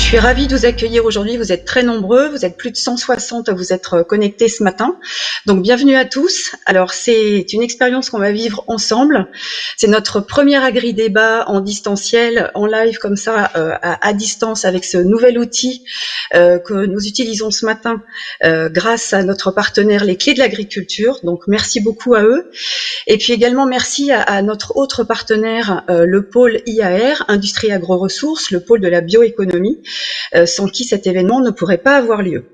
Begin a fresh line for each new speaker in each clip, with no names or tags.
suis ravie de vous accueillir aujourd'hui. Vous êtes très nombreux, vous êtes plus de 160 à vous être connectés ce matin. Donc bienvenue à tous. Alors c'est une expérience qu'on va vivre ensemble. C'est notre premier agri-débat en distanciel, en live comme ça, à distance avec ce nouvel outil que nous utilisons ce matin grâce à notre partenaire Les Clés de l'Agriculture. Donc merci beaucoup à eux. Et puis également merci à notre autre partenaire, le pôle IAR, Industrie Agro-Ressources, le pôle de la bioéconomie, sans qui cet événement ne pourrait pas avoir lieu.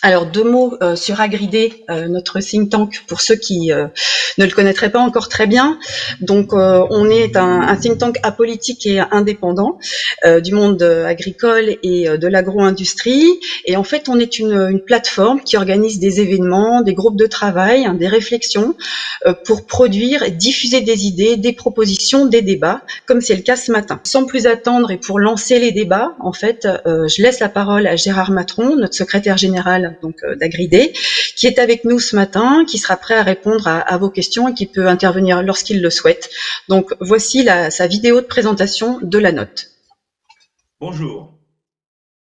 Alors, 2 mots sur Agridé, notre think tank, pour ceux qui ne le connaîtraient pas encore très bien. Donc, on est un think tank apolitique et indépendant du monde agricole et de l'agro-industrie. Et en fait, on est une plateforme qui organise des événements, des groupes de travail, des réflexions pour produire et diffuser des idées, des propositions, des débats, comme c'est le cas ce matin. Sans plus attendre et pour lancer les débats, en fait, je laisse la parole à Gérard Matron, notre secrétaire général d'Agridé, qui est avec nous ce matin, qui sera prêt à répondre à vos questions et qui peut intervenir lorsqu'il le souhaite. Donc voici sa vidéo de présentation de la note.
Bonjour.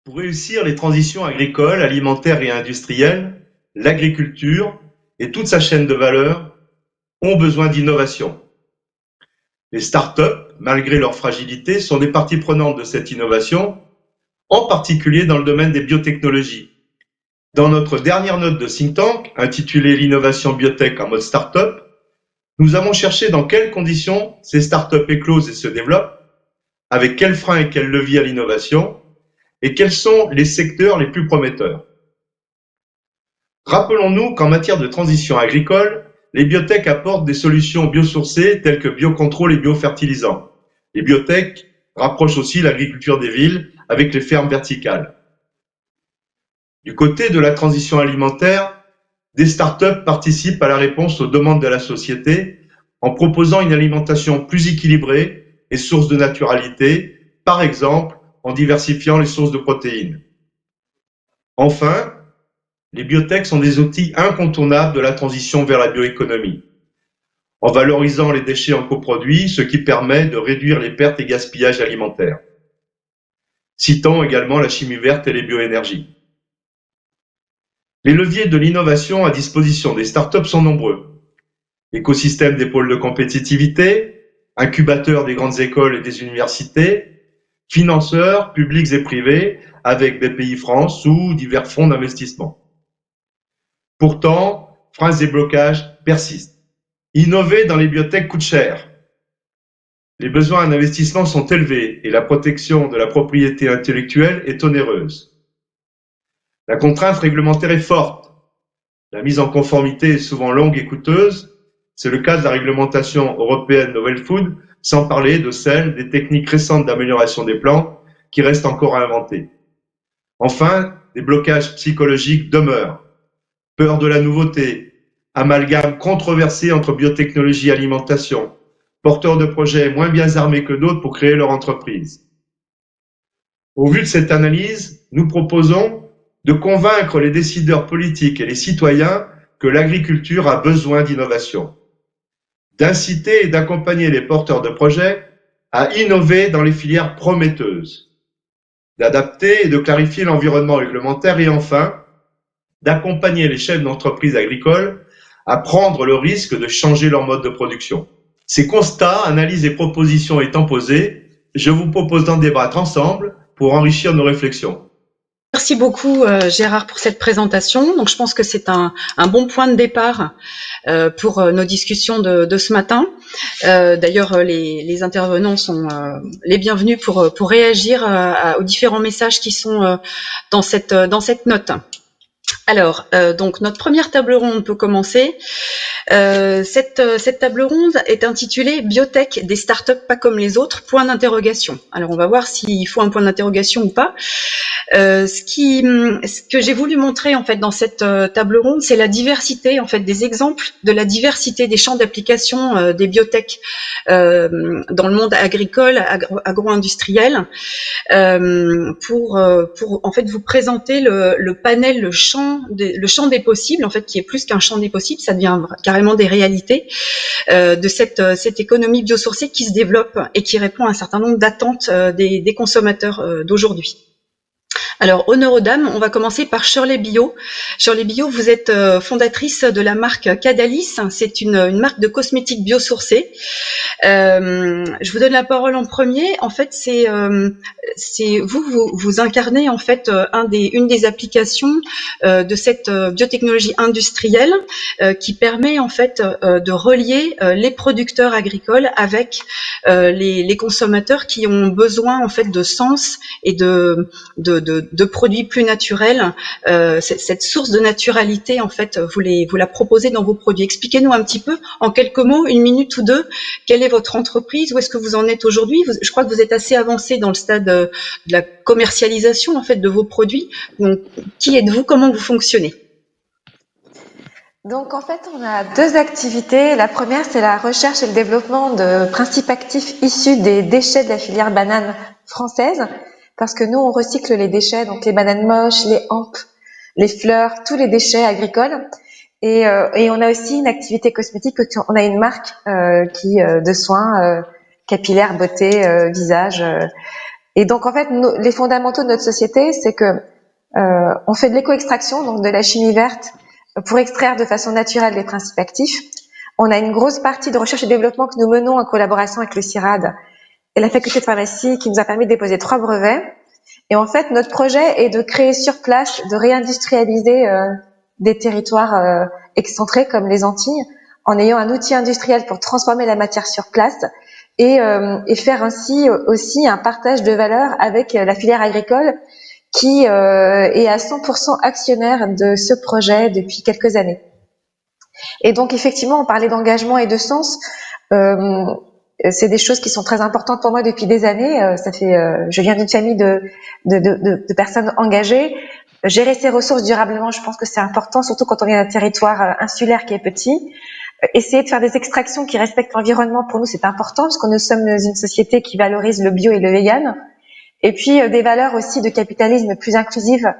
Pour réussir les transitions agricoles, alimentaires et industrielles, l'agriculture et toute sa chaîne de valeur ont besoin d'innovation. Les startups, malgré leur fragilité, sont des parties prenantes de cette innovation, en particulier dans le domaine des biotechnologies. Dans notre dernière note de think tank, intitulée L'innovation biotech en mode startup, nous avons cherché dans quelles conditions ces startups éclosent et se développent, avec quels freins et quels leviers à l'innovation, et quels sont les secteurs les plus prometteurs. Rappelons-nous qu'en matière de transition agricole, les biotech apportent des solutions biosourcées telles que biocontrôle et biofertilisants. Les biotech rapprochent aussi l'agriculture des villes avec les fermes verticales. Du côté de la transition alimentaire, des startups participent à la réponse aux demandes de la société en proposant une alimentation plus équilibrée et source de naturalité, par exemple en diversifiant les sources de protéines. Enfin, les biotech sont des outils incontournables de la transition vers la bioéconomie, en valorisant les déchets en coproduits, ce qui permet de réduire les pertes et gaspillages alimentaires. Citons également la chimie verte et les bioénergies. Les leviers de l'innovation à disposition des startups sont nombreux. Écosystème des pôles de compétitivité, incubateurs des grandes écoles et des universités, financeurs publics et privés avec BPI France ou divers fonds d'investissement. Pourtant, freins et blocages persistent. Innover dans les biotech coûte cher. Les besoins en investissement sont élevés et la protection de la propriété intellectuelle est onéreuse. La contrainte réglementaire est forte. La mise en conformité est souvent longue et coûteuse. C'est le cas de la réglementation européenne Novel Food, sans parler de celle des techniques récentes d'amélioration des plantes qui restent encore à inventer. Enfin, des blocages psychologiques demeurent. Peur de la nouveauté, amalgame controversé entre biotechnologie et alimentation, porteurs de projets moins bien armés que d'autres pour créer leur entreprise. Au vu de cette analyse, nous proposons de convaincre les décideurs politiques et les citoyens que l'agriculture a besoin d'innovation, d'inciter et d'accompagner les porteurs de projets à innover dans les filières prometteuses, d'adapter et de clarifier l'environnement réglementaire et enfin, d'accompagner les chefs d'entreprise agricoles à prendre le risque de changer leur mode de production. Ces constats, analyses et propositions étant posés, je vous propose d'en débattre ensemble pour enrichir nos réflexions.
Merci beaucoup Gérard pour cette présentation. Donc je pense que c'est un bon point de départ pour nos discussions de ce matin. D'ailleurs les intervenants sont les bienvenus pour réagir aux différents messages qui sont dans cette note. Alors, donc notre première table ronde peut commencer. Cette table ronde est intitulée Biotech, des startups pas comme les autres, point d'interrogation. Alors on va voir s'il faut un point d'interrogation ou pas. Ce que j'ai voulu montrer en fait dans cette table ronde, c'est la diversité en fait des exemples de la diversité des champs d'application des biotech dans le monde agricole, agro-industriel, pour en fait vous présenter le panel, le champ des possibles en fait, qui est plus qu'un champ des possibles, ça devient carrément des réalités de cette économie biosourcée qui se développe et qui répond à un certain nombre d'attentes des consommateurs d'aujourd'hui. Alors, honneur aux dames, on va commencer par Shirley Bio. Shirley Bio, vous êtes fondatrice de la marque Cadalis. C'est une marque de cosmétiques biosourcés. Je vous donne la parole en premier. En fait, c'est vous incarnez en fait une des applications de cette biotechnologie industrielle qui permet en fait de relier les producteurs agricoles avec les consommateurs qui ont besoin en fait de sens et de produits plus naturels. Cette source de naturalité, en fait, vous la proposez dans vos produits. Expliquez-nous un petit peu, en quelques mots, une minute ou deux, quelle est votre entreprise, où est-ce que vous en êtes aujourd'hui. Je crois que vous êtes assez avancé dans le stade de la commercialisation, en fait, de vos produits. Donc, qui êtes-vous? Comment vous fonctionnez?
Donc en fait, on a deux activités. La première, c'est la recherche et le développement de principes actifs issus des déchets de la filière banane française, parce que nous, on recycle les déchets, donc les bananes moches, les hampes, les fleurs, tous les déchets agricoles. Et on a aussi une activité cosmétique, parce qu'on a une marque de soins capillaires, beauté, visage. Et donc en fait, les fondamentaux de notre société, c'est que on fait de l'éco-extraction, donc de la chimie verte, pour extraire de façon naturelle les principes actifs. On a une grosse partie de recherche et développement que nous menons en collaboration avec le CIRAD et la faculté de pharmacie qui nous a permis de déposer 3 brevets. Et en fait, notre projet est de créer sur place, de réindustrialiser des territoires excentrés comme les Antilles, en ayant un outil industriel pour transformer la matière sur place et faire ainsi aussi un partage de valeur avec la filière agricole qui est à 100% actionnaire de ce projet depuis quelques années. Et donc effectivement, on parlait d'engagement et de sens. C'est des choses qui sont très importantes pour moi depuis des années. Je viens d'une famille de personnes engagées. Gérer ses ressources durablement, je pense que c'est important, surtout quand on vient d'un territoire insulaire qui est petit. Essayer de faire des extractions qui respectent l'environnement, pour nous, c'est important, parce que nous sommes une société qui valorise le bio et le vegan. Et puis des valeurs aussi de capitalisme plus inclusive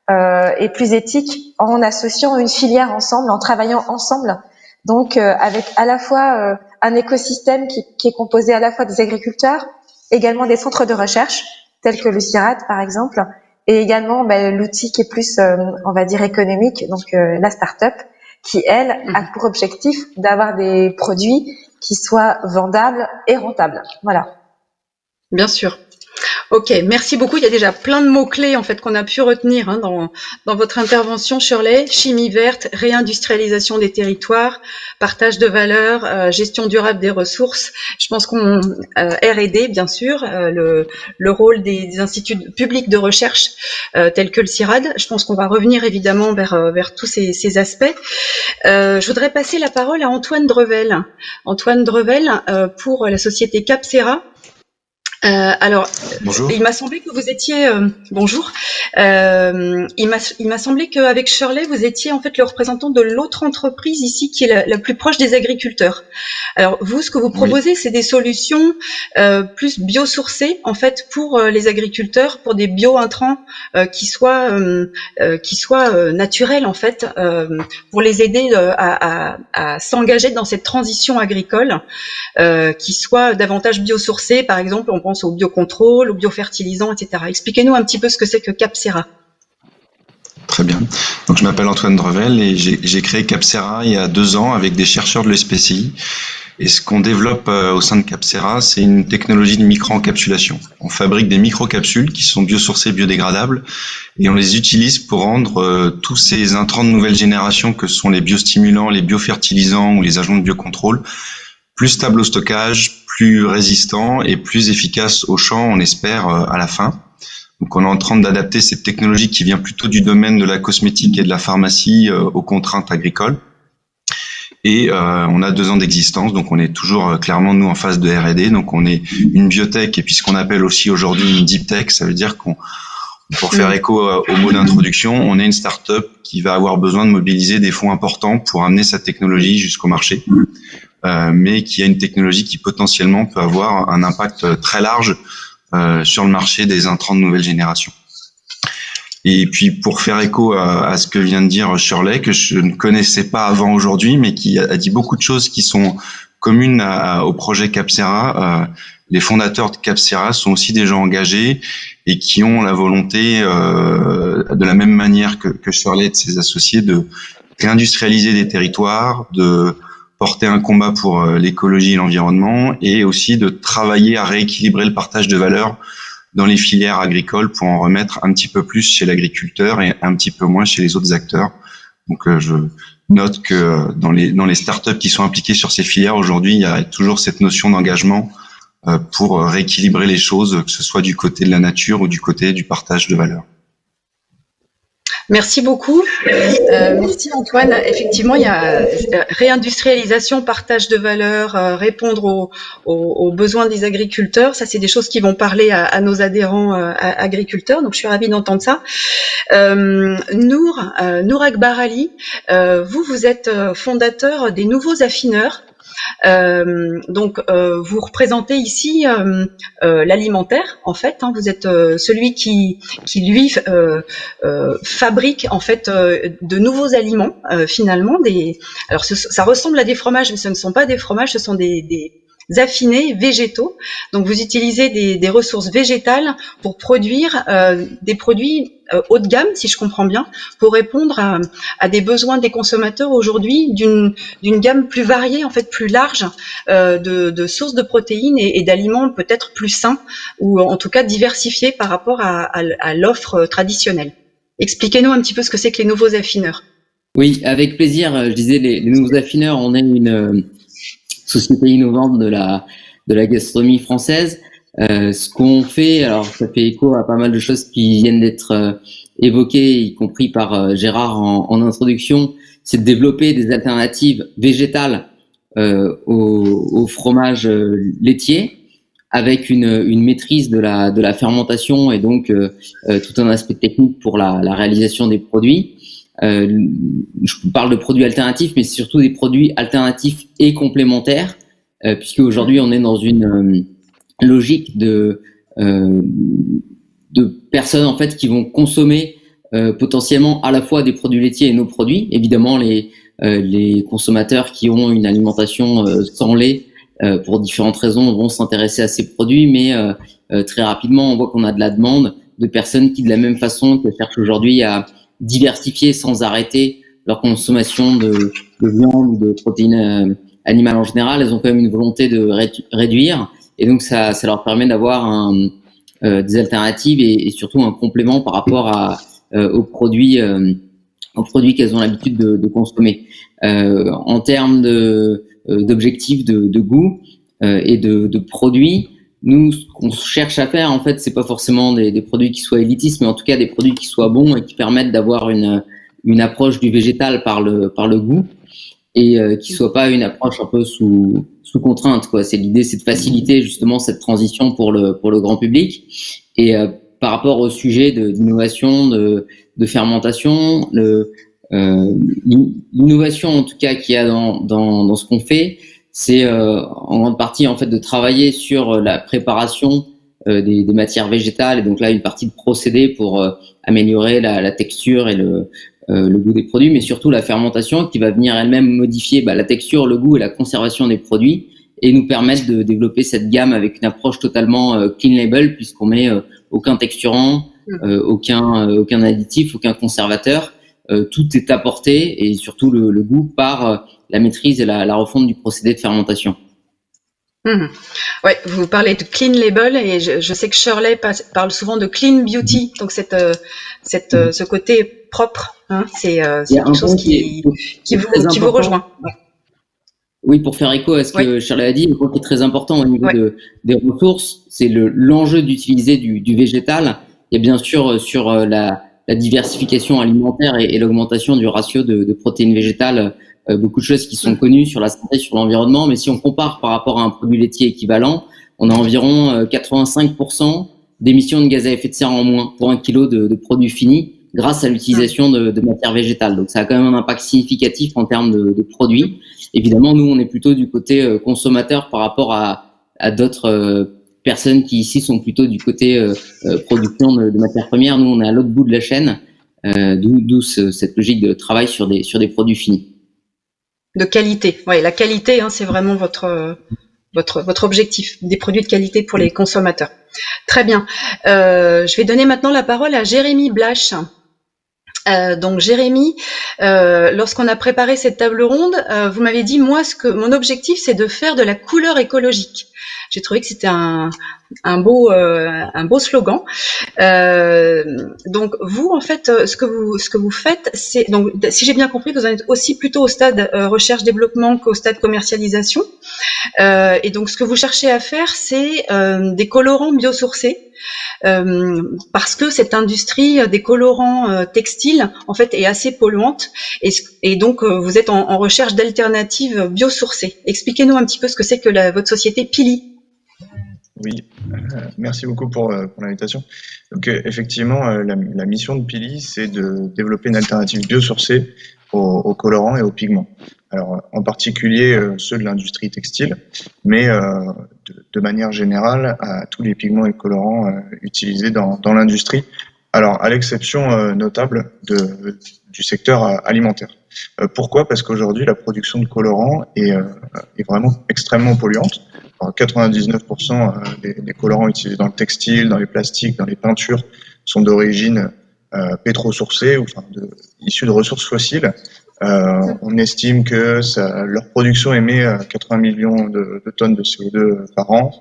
et plus éthique, en associant une filière ensemble, en travaillant ensemble. Donc avec à la fois un écosystème qui est composé à la fois des agriculteurs, également des centres de recherche, tels que le CIRAD par exemple, et également l'outil qui est plus, on va dire, économique, donc la start-up, qui, elle, a pour objectif d'avoir des produits qui soient vendables et rentables. Voilà.
Bien sûr. Ok, merci beaucoup. Il y a déjà plein de mots-clés en fait qu'on a pu retenir dans votre intervention, Shirley. Chimie verte, réindustrialisation des territoires, partage de valeurs, gestion durable des ressources. Je pense qu'on R&D, bien sûr, le rôle des instituts publics de recherche tels que le CIRAD. Je pense qu'on va revenir évidemment vers tous ces aspects. Je voudrais passer la parole à Antoine Drevel. Antoine Drevel pour la société Capcera. Alors,
bonjour.
Il m'a semblé que vous étiez bonjour. Il m'a semblé qu'avec Shirley, vous étiez en fait le représentant de l'autre entreprise ici qui est la plus proche des agriculteurs. Alors vous, ce que vous proposez, oui, c'est des solutions plus biosourcées en fait pour les agriculteurs, pour des bio-intrants qui soient naturels en fait, pour les aider à s'engager dans cette transition agricole. Qui soient davantage biosourcés, par exemple, on pense au biocontrôle, aux biofertilisants, etc. Expliquez-nous un petit peu ce que c'est que Capcera.
Très bien. Donc, je m'appelle Antoine Drevel et j'ai créé Capcera il y a 2 ans avec des chercheurs de l'ESPCI. Et ce qu'on développe au sein de Capcera, c'est une technologie de micro-encapsulation. On fabrique des micro-capsules qui sont biosourcées, biodégradables, et on les utilise pour rendre tous ces intrants de nouvelle génération que sont les biostimulants, les biofertilisants ou les agents de biocontrôle plus stable au stockage, plus résistant et plus efficace au champ, on espère, à la fin. Donc on est en train d'adapter cette technologie qui vient plutôt du domaine de la cosmétique et de la pharmacie aux contraintes agricoles. Et on a 2 ans d'existence, donc on est toujours clairement nous en phase de R&D. Donc on est une biotech et puis ce qu'on appelle aussi aujourd'hui une deep tech, ça veut dire pour faire écho au mot d'introduction, on est une start-up qui va avoir besoin de mobiliser des fonds importants pour amener sa technologie jusqu'au marché. Mais qui a une technologie qui potentiellement peut avoir un impact très large sur le marché des intrants de nouvelle génération. Et puis pour faire écho à ce que vient de dire Shirley, que je ne connaissais pas avant aujourd'hui, mais qui a dit beaucoup de choses qui sont communes au projet Capcera, les fondateurs de Capcera sont aussi des gens engagés et qui ont la volonté, de la même manière que Shirley et de ses associés, de réindustrialiser des territoires, de porter un combat pour l'écologie et l'environnement, et aussi de travailler à rééquilibrer le partage de valeur dans les filières agricoles pour en remettre un petit peu plus chez l'agriculteur et un petit peu moins chez les autres acteurs. Donc je note que dans les startups qui sont impliquées sur ces filières aujourd'hui, il y a toujours cette notion d'engagement pour rééquilibrer les choses, que ce soit du côté de la nature ou du côté du partage de valeur.
Merci beaucoup. Merci Antoine. Effectivement, il y a réindustrialisation, partage de valeur, répondre aux besoins des agriculteurs. Ça, c'est des choses qui vont parler à nos adhérents agriculteurs. Donc, je suis ravie d'entendre ça. Nour Akbar Ali, vous êtes fondateur des Nouveaux Affineurs. Vous représentez ici l'alimentaire, en fait. Vous êtes celui qui lui fabrique en fait de nouveaux aliments finalement. Alors ça ressemble à des fromages, mais ce ne sont pas des fromages, ce sont des affinés végétaux. Donc vous utilisez des ressources végétales pour produire des produits haut de gamme, si je comprends bien, pour répondre à des besoins des consommateurs aujourd'hui d'une gamme plus variée, en fait plus large de sources de protéines et d'aliments peut-être plus sains ou en tout cas diversifiés par rapport à l'offre traditionnelle. Expliquez-nous un petit peu ce que c'est que les Nouveaux Affineurs.
Oui, avec plaisir. Je disais, les Nouveaux Affineurs, on est une société innovante de la gastronomie française. Ce qu'on fait, alors ça fait écho à pas mal de choses qui viennent d'être évoquées, y compris par Gérard en introduction, c'est de développer des alternatives végétales au fromage laitier, avec une maîtrise de la fermentation et donc tout un aspect technique pour la réalisation des produits. Je parle de produits alternatifs, mais c'est surtout des produits alternatifs et complémentaires, puisque aujourd'hui on est dans une logique de personnes en fait qui vont consommer potentiellement à la fois des produits laitiers et nos produits. Évidemment, les consommateurs qui ont une alimentation sans lait pour différentes raisons vont s'intéresser à ces produits, mais très rapidement on voit qu'on a de la demande de personnes qui, de la même façon, que cherchent aujourd'hui à diversifier sans arrêter leur consommation de viande ou de protéines animales en général. Elles ont quand même une volonté de réduire, et donc ça leur permet d'avoir des alternatives et surtout un complément par rapport aux produits qu'elles ont l'habitude de consommer. En termes d'objectifs de goût et de produits, nous, ce qu'on cherche à faire, en fait, c'est pas forcément des produits qui soient élitistes, mais en tout cas des produits qui soient bons et qui permettent d'avoir une approche du végétal par le goût, et qui soit pas une approche un peu sous contrainte, quoi. L'idée, c'est de faciliter justement cette transition pour le grand public. Et par rapport au sujet d'innovation, de fermentation, l'innovation en tout cas qu'il y a dans ce qu'on fait, c'est en grande partie en fait de travailler sur la préparation des matières végétales, et donc là une partie de procédés pour améliorer la texture et le goût des produits, mais surtout la fermentation qui va venir elle-même modifier la texture, le goût et la conservation des produits, et nous permettre de développer cette gamme avec une approche totalement clean label, puisqu'on met aucun texturant, aucun additif, aucun conservateur. Tout est apporté, et surtout le goût par la maîtrise et la refonte du procédé de fermentation.
Ouais, vous parlez de clean label, et je sais que Shirley parle souvent de clean beauty, donc ce côté propre, c'est quelque chose qui vous rejoint. Ouais.
Oui, pour faire écho à ce que Shirley a dit, le point qui est très important au niveau des ressources, c'est l'enjeu d'utiliser du végétal. Il y a bien sûr sur la diversification alimentaire et l'augmentation du ratio de protéines végétales, beaucoup de choses qui sont connues sur la santé, sur l'environnement, mais si on compare par rapport à un produit laitier équivalent, on a environ 85% d'émissions de gaz à effet de serre en moins pour 1 kilo de produits finis grâce à l'utilisation de matières végétales. Donc ça a quand même un impact significatif en termes de produits. Évidemment, nous, on est plutôt du côté consommateur par rapport à d'autres personnes qui ici sont plutôt du côté production de matières premières. Nous, on est à l'autre bout de la chaîne, d'où cette logique de travail sur des produits finis.
De qualité. Ouais, la qualité, c'est vraiment votre votre objectif, des produits de qualité pour les consommateurs. Très bien. Je vais donner maintenant la parole à Jérémy Blache. Donc Jérémy, lorsqu'on a préparé cette table ronde, vous m'avez dit, moi, mon objectif, c'est de faire de la couleur écologique. J'ai trouvé que c'était un beau slogan. Donc vous, en fait, ce que vous faites, c'est, donc si j'ai bien compris, vous en êtes aussi plutôt au stade recherche-développement qu'au stade commercialisation. Et donc ce que vous cherchez à faire, c'est des colorants biosourcés. Parce que cette industrie des colorants textiles en fait est assez polluante et donc vous êtes en recherche d'alternatives biosourcées. Expliquez-nous un petit peu ce que c'est que votre société Pili.
Oui, merci beaucoup pour l'invitation. Donc effectivement, la mission de Pili, c'est de développer une alternative biosourcée aux colorants et aux pigments. Alors en particulier ceux de l'industrie textile, mais de manière générale à tous les pigments et colorants utilisés dans l'industrie. Alors à l'exception notable du secteur alimentaire. Pourquoi? Parce qu'aujourd'hui la production de colorants est vraiment extrêmement polluante. Alors, 99% des colorants utilisés dans le textile, dans les plastiques, dans les peintures sont d'origine pétrosourcée ou issus de ressources fossiles. On estime que leur production émet 80 millions de tonnes de CO2 par an.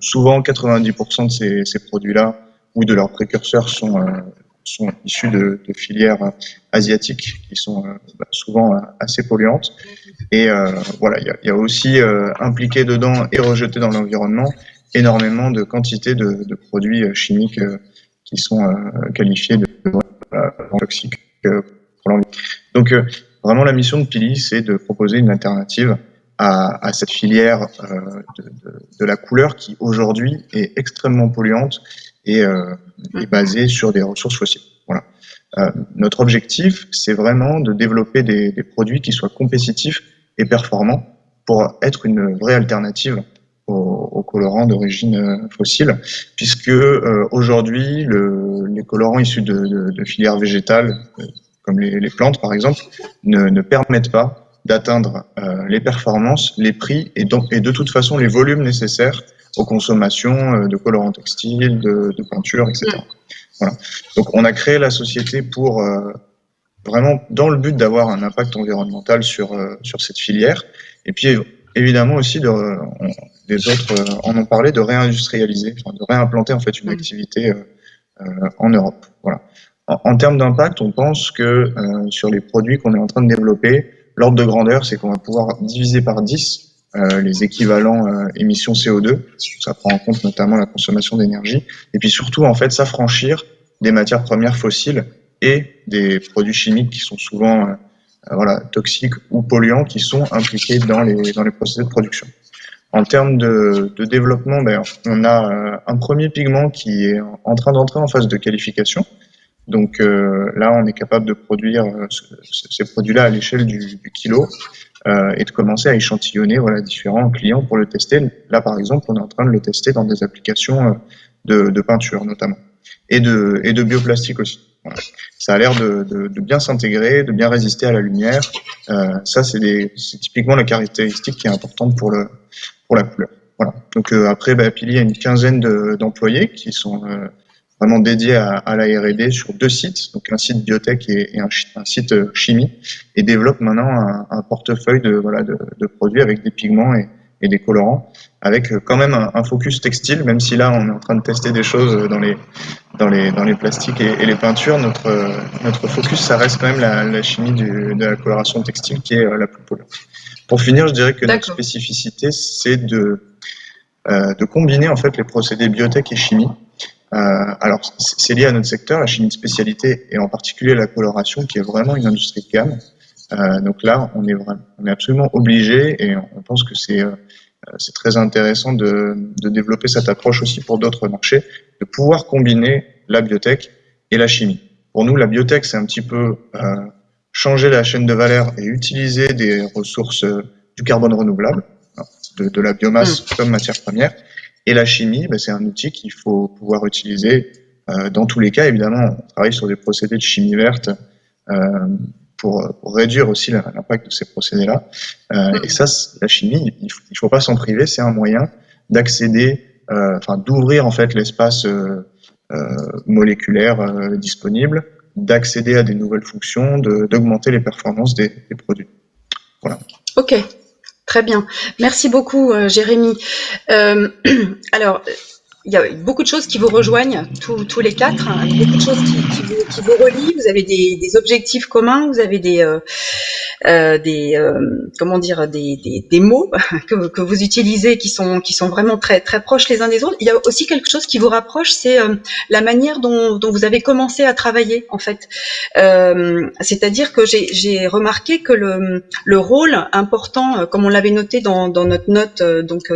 Souvent, 90% de ces produits-là ou de leurs précurseurs sont issus de filières asiatiques qui sont souvent assez polluantes. Et voilà, il y a aussi impliqué dedans et rejeté dans l'environnement énormément de quantités de produits chimiques qui sont qualifiés de toxiques pour l'environnement. Donc vraiment la mission de Pili, c'est de proposer une alternative à cette filière de la couleur qui aujourd'hui est extrêmement polluante et est basée sur des ressources fossiles. Voilà. Notre objectif, c'est vraiment de développer des produits qui soient compétitifs et performants pour être une vraie alternative aux colorants d'origine fossile, puisque aujourd'hui, les colorants issus de filières végétales, comme les plantes par exemple, ne permettent pas d'atteindre les performances, les prix et de toute façon les volumes nécessaires aux consommations de colorants textiles, de peinture, etc. Voilà. Donc on a créé la société pour vraiment dans le but d'avoir un impact environnemental sur cette filière. Et puis évidemment aussi les autres en ont parlé, de réindustrialiser, de réimplanter en fait une activité en Europe. Voilà. En termes d'impact, on pense que sur les produits qu'on est en train de développer, l'ordre de grandeur, c'est qu'on va pouvoir diviser par 10 les équivalents émissions CO2. Ça prend en compte notamment la consommation d'énergie. Et puis surtout, en fait, s'affranchir des matières premières fossiles et des produits chimiques qui sont souvent toxiques ou polluants qui sont impliqués dans les procédés de production. En termes de développement, on a un premier pigment qui est en train d'entrer en phase de qualification. Donc là, on est capable de produire ces produits-là à l'échelle du kilo et de commencer à échantillonner différents clients pour le tester. Là, par exemple, on est en train de le tester dans des applications de peinture notamment et de bioplastique aussi. Voilà. Ça a l'air de bien s'intégrer, de bien résister à la lumière. Ça, c'est typiquement la caractéristique qui est importante pour la couleur. Voilà. Donc après, Pili a une quinzaine d'employés qui sont vraiment dédiés à la R&D sur 2 sites, donc un site biotech et un site chimie, et développe maintenant un portefeuille de produits avec des pigments et des colorants, avec quand même un focus textile, même si là on est en train de tester des choses dans les plastiques et les peintures. Notre focus, ça reste quand même la chimie de la coloration textile qui est la plus polluante. Pour finir, je dirais que notre spécificité, c'est de combiner en fait les procédés biotech et chimie. Alors, c'est lié à notre secteur, la chimie de spécialité, et en particulier la coloration, qui est vraiment une industrie de gamme. Donc là, on est absolument obligé, et on pense que c'est très intéressant de développer cette approche aussi pour d'autres marchés, de pouvoir combiner la biotech et la chimie. Pour nous, la biotech, c'est un petit peu changer la chaîne de valeur et utiliser des ressources du carbone renouvelable, de la biomasse comme matière première. Et la chimie, c'est un outil qu'il faut pouvoir utiliser dans tous les cas. Évidemment, on travaille sur des procédés de chimie verte pour réduire aussi l'impact de ces procédés-là. Et ça, la chimie, il faut pas s'en priver, c'est un moyen d'accéder, d'ouvrir en fait l'espace moléculaire disponible, d'accéder à des nouvelles fonctions, d'augmenter les performances des produits. Voilà.
Ok, très bien. Merci beaucoup, Jérémy. Alors, il y a beaucoup de choses qui vous rejoignent, tous les quatre, hein, beaucoup de choses qui vous relient. Vous avez des objectifs communs, vous avez des mots que vous utilisez qui sont vraiment très très proches les uns des autres. Il y a aussi quelque chose qui vous rapproche, c'est la manière dont vous avez commencé à travailler en fait. C'est-à-dire que j'ai remarqué que le rôle important, comme on l'avait noté dans notre note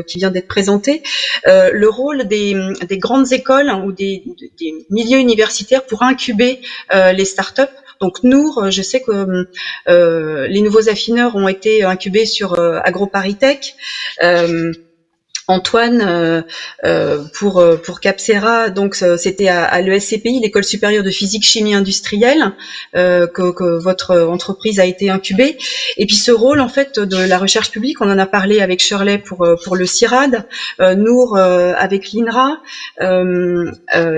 qui vient d'être présentée, le rôle des grandes écoles ou des milieux universitaires pour incuber les startups. Donc Nour, je sais que les nouveaux affineurs ont été incubés sur AgroParisTech. Antoine, pour Capcera, donc c'était à l'ESCPI, l'École supérieure de physique chimie industrielle, que votre entreprise a été incubée. Et puis ce rôle en fait de la recherche publique, on en a parlé avec Shirley pour le CIRAD, Nour avec l'INRA,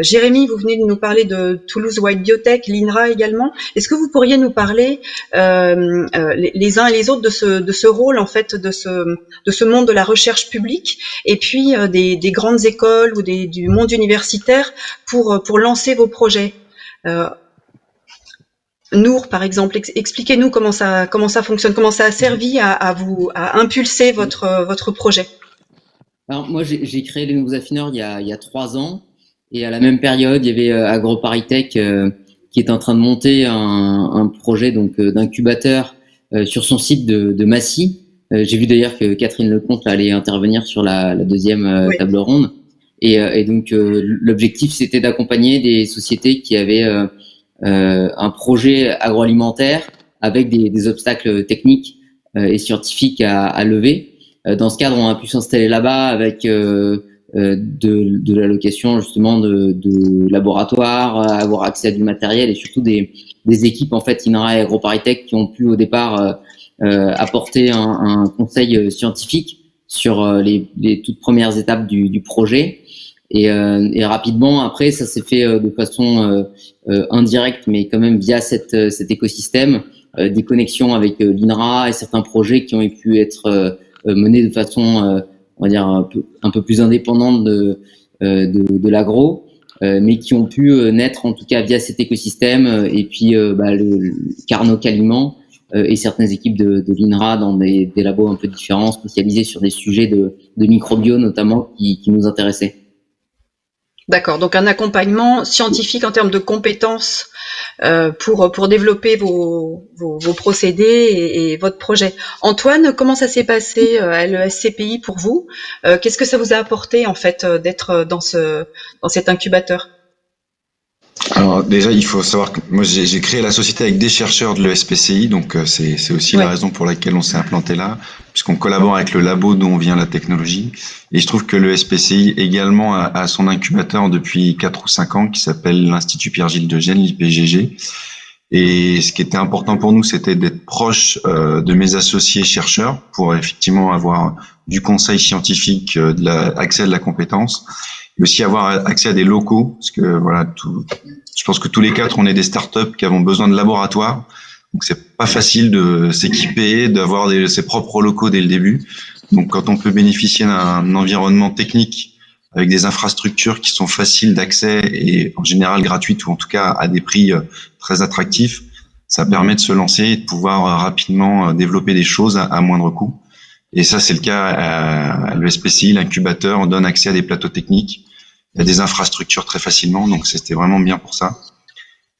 Jérémy, vous venez de nous parler de Toulouse White Biotech, l'INRA également. Est-ce que vous pourriez nous parler les uns et les autres de ce rôle en fait de ce monde de la recherche publique et puis des grandes écoles ou du monde universitaire pour lancer vos projets. Nour, par exemple, expliquez-nous comment ça fonctionne, comment ça a servi à impulser votre projet.
Alors moi, j'ai créé les nouveaux affineurs il y a 3 ans, et à la même période, il y avait AgroParisTech qui est en train de monter un projet donc d'incubateur sur son site de Massy. J'ai vu d'ailleurs que Catherine Lecomte allait intervenir sur la deuxième
Oui.
table ronde. Et donc, l'objectif, c'était d'accompagner des sociétés qui avaient un projet agroalimentaire avec des obstacles techniques et scientifiques à lever. Dans ce cadre, on a pu s'installer là-bas avec de l'allocation justement de laboratoires, avoir accès à du matériel et surtout des équipes en fait INRA et AgroParisTech qui ont pu au départ apporter un conseil scientifique sur les toutes premières étapes du projet. Et rapidement après, ça s'est fait de façon indirecte, mais quand même via cet écosystème, des connexions avec l'INRA et certains projets qui ont pu être menés de façon, on va dire un peu plus indépendante de l'agro, mais qui ont pu naître en tout cas via cet écosystème. Et puis le Carnot Caliment et certaines équipes de l'INRA dans des labos un peu différents, spécialisés sur des sujets de microbio notamment qui nous intéressaient.
D'accord, donc un accompagnement scientifique en termes de compétences pour développer vos procédés et votre projet. Antoine, comment ça s'est passé à l'ESCPI pour vous? Qu'est-ce que ça vous a apporté en fait d'être dans cet incubateur?
Alors déjà, il faut savoir que moi j'ai créé la société avec des chercheurs de l'ESPCI, donc c'est aussi
Ouais.
la raison pour laquelle on s'est implanté là, puisqu'on collabore avec le labo d'où on vient la technologie. Et je trouve que l'ESPCI également a son incubateur depuis 4 ou 5 ans qui s'appelle l'Institut Pierre-Gilles de Gênes, l'IPGG. Et ce qui était important pour nous, c'était d'être proche de mes associés chercheurs pour effectivement avoir du conseil scientifique, accès à de la compétence, et aussi avoir accès à des locaux, parce que voilà, je pense que tous les 4, on est des startups qui avons besoin de laboratoires, donc c'est pas facile de s'équiper, d'avoir ses propres locaux dès le début. Donc quand on peut bénéficier d'un environnement technique avec des infrastructures qui sont faciles d'accès et en général gratuites ou en tout cas à des prix très attractifs, ça permet de se lancer et de pouvoir rapidement développer des choses à moindre coût. Et ça, c'est le cas à l'ESPCI, l'incubateur, on donne accès à des plateaux techniques, à des infrastructures très facilement, donc c'était vraiment bien pour ça.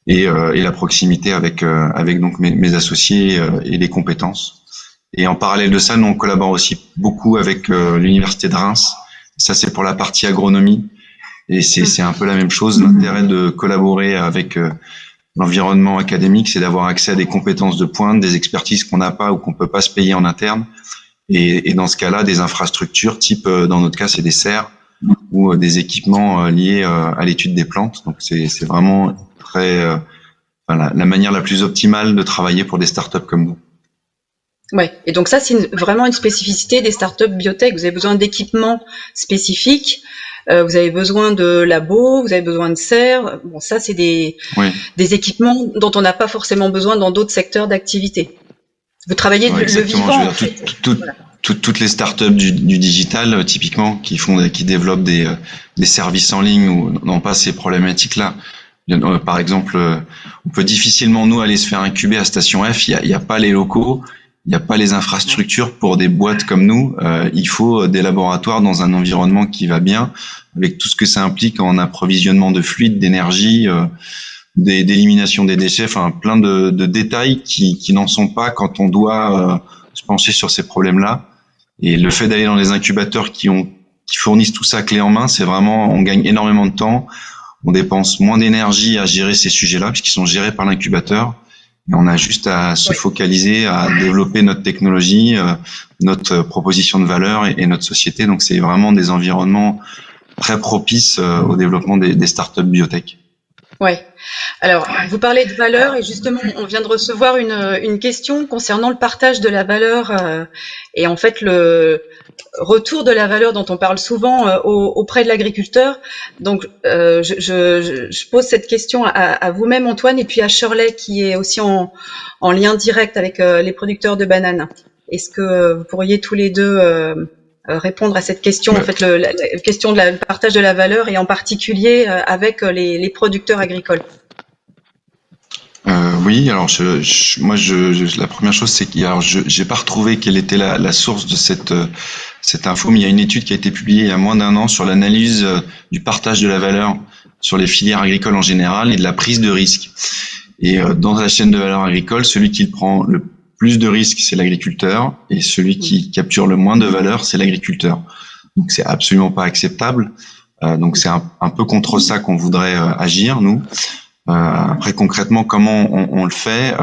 Et la proximité avec donc mes associés et les compétences. Et en parallèle de ça, nous on collabore aussi beaucoup avec l'université de Reims. Ça, c'est pour la partie agronomie. Et c'est un peu la même chose. L'intérêt de collaborer avec l'environnement académique, c'est d'avoir accès à des compétences de pointe, des expertises qu'on n'a pas ou qu'on peut pas se payer en interne. Et dans ce cas-là, des infrastructures type, dans notre cas, c'est des serres ou des équipements liés à l'étude des plantes. Donc c'est vraiment très la manière la plus optimale de travailler pour des startups comme nous.
Ouais. Et donc ça, c'est vraiment une spécificité des startups biotech. Vous avez besoin d'équipements spécifiques, vous avez besoin de labos, vous avez besoin de serres. Bon, ça, c'est des équipements dont on n'a pas forcément besoin dans d'autres secteurs d'activité. Vous travaillez le
exactement.
vivant.
Je veux dire, toutes les startups du digital, typiquement, qui développent des services en ligne n'ont pas ces problématiques-là. Par exemple, on peut difficilement nous aller se faire incuber à Station F. Il y a pas les locaux, il n'y a pas les infrastructures pour des boîtes comme nous. Il faut des laboratoires dans un environnement qui va bien, avec tout ce que ça implique en approvisionnement de fluides, d'énergie, d'élimination des déchets, enfin plein de détails qui n'en sont pas quand on doit se pencher sur ces problèmes-là. Et le fait d'aller dans les incubateurs qui fournissent tout ça clé en main, c'est vraiment, on gagne énormément de temps. On dépense moins d'énergie à gérer ces sujets-là, puisqu'ils sont gérés par l'incubateur. Et on a juste à se focaliser, à développer notre technologie, notre proposition de valeur et notre société. Donc, c'est vraiment des environnements très propices au développement des startups biotech.
Ouais. Alors, vous parlez de valeur et justement, on vient de recevoir une question concernant le partage de la valeur et en fait le retour de la valeur dont on parle souvent auprès de l'agriculteur. Donc, je pose cette question à vous-même, Antoine, et puis à Shirley, qui est aussi en lien direct avec les producteurs de bananes. Est-ce que vous pourriez tous les deux répondre à cette question, en fait, la question du partage de la valeur, et en particulier avec les producteurs agricoles?
Oui, alors moi, la première chose, c'est que j'ai pas retrouvé quelle était la source de cette info, mais il y a une étude qui a été publiée il y a moins d'1 an sur l'analyse du partage de la valeur sur les filières agricoles en général et de la prise de risque. Et dans la chaîne de valeur agricole, celui qui prend le plus de risques, c'est l'agriculteur, et celui qui capture le moins de valeur, c'est l'agriculteur. Donc c'est absolument pas acceptable. Donc c'est un peu contre ça qu'on voudrait agir, nous. Après, concrètement, comment on le fait?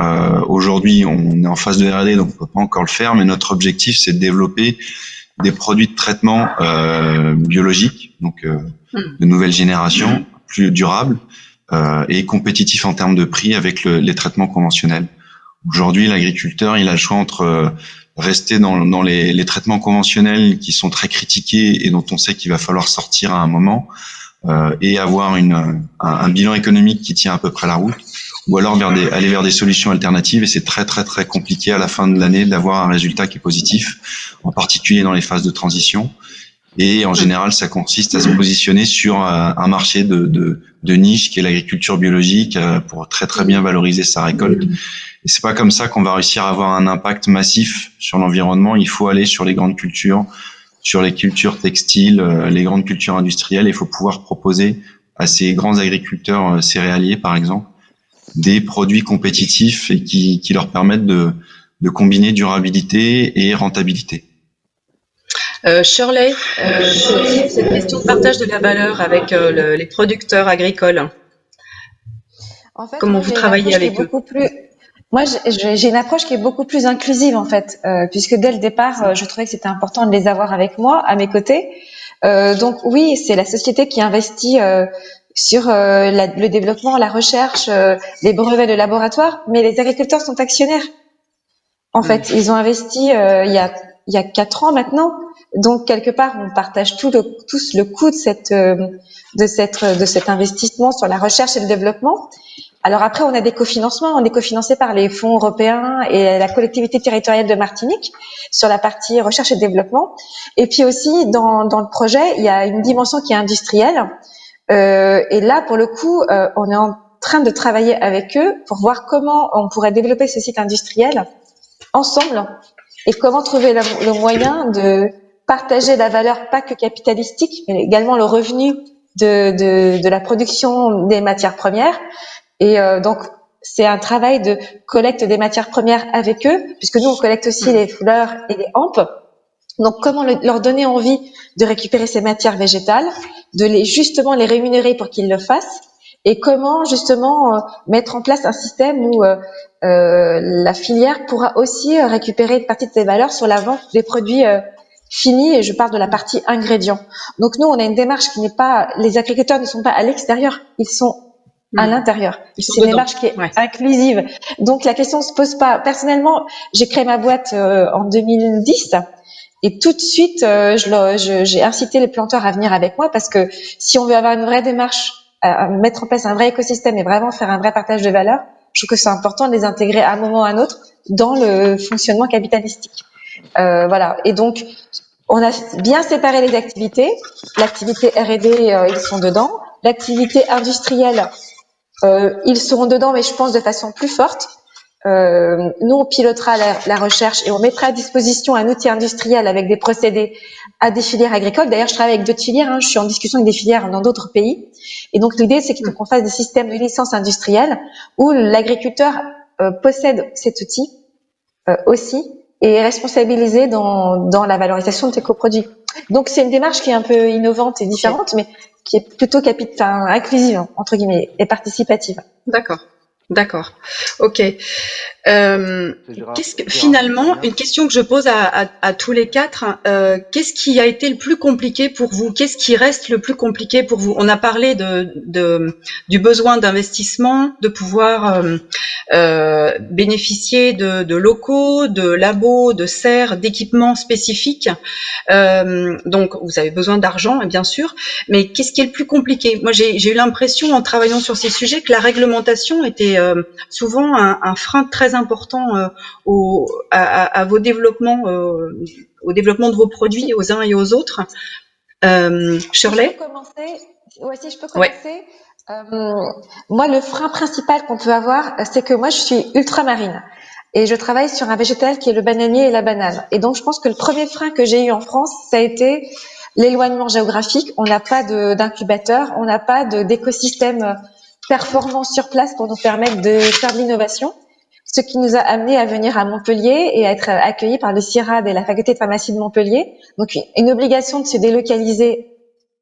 Aujourd'hui, on est en phase de R&D, donc on peut pas encore le faire, mais notre objectif, c'est de développer des produits de traitement biologiques, donc de nouvelle génération, plus durables et compétitifs en termes de prix avec les traitements conventionnels. Aujourd'hui, l'agriculteur, il a le choix entre rester dans les traitements conventionnels qui sont très critiqués et dont on sait qu'il va falloir sortir à un moment, et avoir un bilan économique qui tient à peu près la route, ou alors aller vers des solutions alternatives, et c'est très très très compliqué à la fin de l'année d'avoir un résultat qui est positif, en particulier dans les phases de transition. Et en général, ça consiste à se positionner sur un marché de niche qui est l'agriculture biologique, pour très très bien valoriser sa récolte. Et c'est pas comme ça qu'on va réussir à avoir un impact massif sur l'environnement. Il faut aller sur les grandes cultures, sur les cultures textiles, les grandes cultures industrielles. Il faut pouvoir proposer à ces grands agriculteurs céréaliers, par exemple, des produits compétitifs et qui leur permettent de combiner durabilité et rentabilité.
Shirley, cette question de partage de la valeur avec les producteurs agricoles,
En fait,
comment
moi,
vous travaillez avec eux?
Moi, j'ai une approche qui est beaucoup plus inclusive, en fait, puisque dès le départ, je trouvais que c'était important de les avoir avec moi, à mes côtés. Donc oui, c'est la société qui investit sur le développement, la recherche, les brevets de laboratoire, mais les agriculteurs sont actionnaires. En fait, ils ont investi il y a 4 ans maintenant. Donc quelque part, on partage tous le coût de cet investissement sur la recherche et le développement. Alors après, on a des cofinancements. On est cofinancé par les fonds européens et la collectivité territoriale de Martinique sur la partie recherche et développement. Et puis aussi, dans le projet, il y a une dimension qui est industrielle. Et là, pour le coup, on est en train de travailler avec eux pour voir comment on pourrait développer ce site industriel ensemble et comment trouver le moyen de partager la valeur, pas que capitalistique, mais également le revenu de la production des matières premières. Et donc, c'est un travail de collecte des matières premières avec eux, puisque nous, on collecte aussi les fleurs et les hampes. Donc, comment leur donner envie de récupérer ces matières végétales, justement les rémunérer pour qu'ils le fassent, et comment justement mettre en place un système où la filière pourra aussi récupérer une partie de ses valeurs sur la vente des produits finis, et je parle de la partie ingrédients. Donc nous, on a une démarche qui n'est pas, les agriculteurs ne sont pas à l'extérieur, ils sont à l'intérieur.
Ils sont
C'est une
dedans.
démarche qui est
Ouais.
inclusive. Donc la question se pose pas. Personnellement, j'ai créé ma boîte en 2010 et tout de suite, j'ai incité les planteurs à venir avec moi parce que si on veut avoir une vraie démarche, à mettre en place un vrai écosystème et vraiment faire un vrai partage de valeur, je trouve que c'est important de les intégrer à un moment ou à un autre dans le fonctionnement capitalistique. Voilà. Et donc, on a bien séparé les activités. L'activité R&D, ils sont dedans. L'activité industrielle, ils seront dedans, mais je pense de façon plus forte. Nous, on pilotera la recherche et on mettra à disposition un outil industriel avec des procédés à des filières agricoles. D'ailleurs, je travaille avec d'autres filières. Je suis en discussion avec des filières dans d'autres pays. Et donc, l'idée, c'est qu'on fasse des systèmes de licence industrielle où l'agriculteur possède cet outil aussi et est responsabilisé dans la valorisation de ses coproduits. Donc, c'est une démarche qui est un peu innovante et différente, mais qui est plutôt inclusive, entre guillemets, et participative.
D'accord. Ok. Finalement, une question que je pose à tous les quatre, qu'est-ce qui a été le plus compliqué pour vous? Qu'est-ce qui reste le plus compliqué pour vous? On a parlé du besoin d'investissement, de pouvoir bénéficier de locaux, de labos, de serres, d'équipements spécifiques. Donc, vous avez besoin d'argent, bien sûr. Mais qu'est-ce qui est le plus compliqué? Moi, j'ai eu l'impression, en travaillant sur ces sujets, que la réglementation était souvent un frein très important à vos développements, au développement de vos produits aux uns et aux autres. Shirley?
Si je peux commencer. Moi, le frein principal qu'on peut avoir, c'est que moi, je suis ultramarine et je travaille sur un végétal qui est le bananier et la banane. Et donc, je pense que le premier frein que j'ai eu en France, ça a été l'éloignement géographique. On n'a pas d'incubateur, on n'a pas d'écosystème performant sur place pour nous permettre de faire de l'innovation. Ce qui nous a amené à venir à Montpellier et à être accueillis par le CIRAD et la faculté de pharmacie de Montpellier. Donc, une obligation de se délocaliser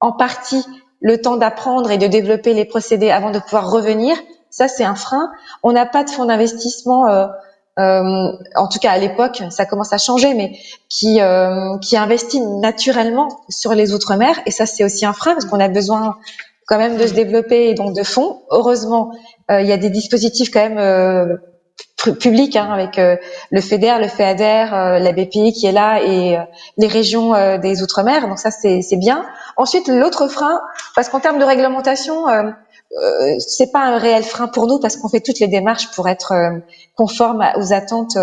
en partie le temps d'apprendre et de développer les procédés avant de pouvoir revenir. Ça, c'est un frein. On n'a pas de fonds d'investissement, en tout cas à l'époque, ça commence à changer, mais qui investit naturellement sur les outre-mer. Et ça, c'est aussi un frein parce qu'on a besoin quand même de se développer et donc de fonds. Heureusement, il y a des dispositifs quand même public avec le FEDER, le FEADER, la BPI qui est là et les régions des Outre-mer. Donc ça, c'est bien. Ensuite, l'autre frein, parce qu'en termes de réglementation, c'est pas un réel frein pour nous parce qu'on fait toutes les démarches pour être conforme aux attentes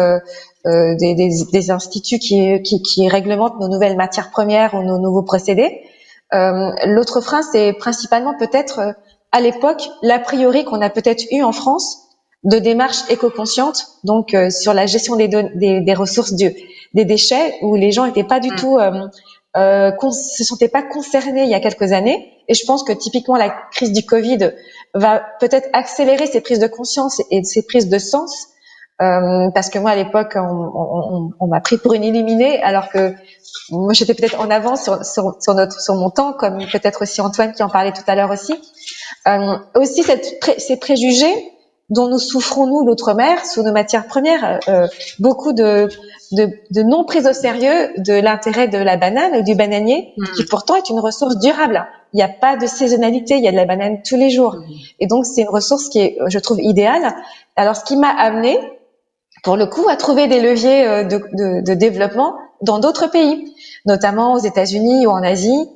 des instituts qui réglementent nos nouvelles matières premières ou nos nouveaux procédés. L'autre frein, c'est principalement peut-être à l'époque l'a priori qu'on a peut-être eu en France de démarches éco-conscientes, donc sur la gestion des ressources des déchets, où les gens n'étaient pas du tout se sentaient pas concernés il y a quelques années. Et je pense que typiquement la crise du Covid va peut-être accélérer ces prises de conscience et ces prises de sens, parce que moi à l'époque on m'a pris pour une illuminée, alors que moi j'étais peut-être en avance sur mon temps, comme peut-être aussi Antoine qui en parlait tout à l'heure aussi. Aussi ces préjugés dont nous souffrons nous l'outre-mer sous nos matières premières, beaucoup de non prise au sérieux de l'intérêt de la banane et du bananier, qui pourtant est une ressource durable. Il n'y a pas de saisonnalité, il y a de la banane tous les jours, et donc c'est une ressource qui est, je trouve, idéale. Alors ce qui m'a amené pour le coup à trouver des leviers de développement dans d'autres pays, notamment aux États-Unis ou en Asie.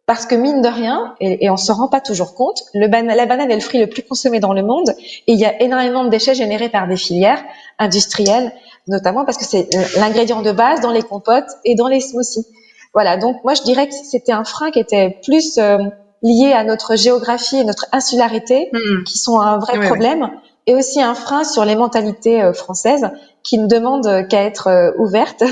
Parce que mine de rien, et on se rend pas toujours compte, la banane est le fruit le plus consommé dans le monde, et il y a énormément de déchets générés par des filières industrielles, notamment parce que c'est l'ingrédient de base dans les compotes et dans les smoothies. Voilà, donc moi je dirais que c'était un frein qui était plus lié à notre géographie et notre insularité, qui sont un vrai problème, et aussi un frein sur les mentalités françaises qui ne demandent qu'à être ouvertes,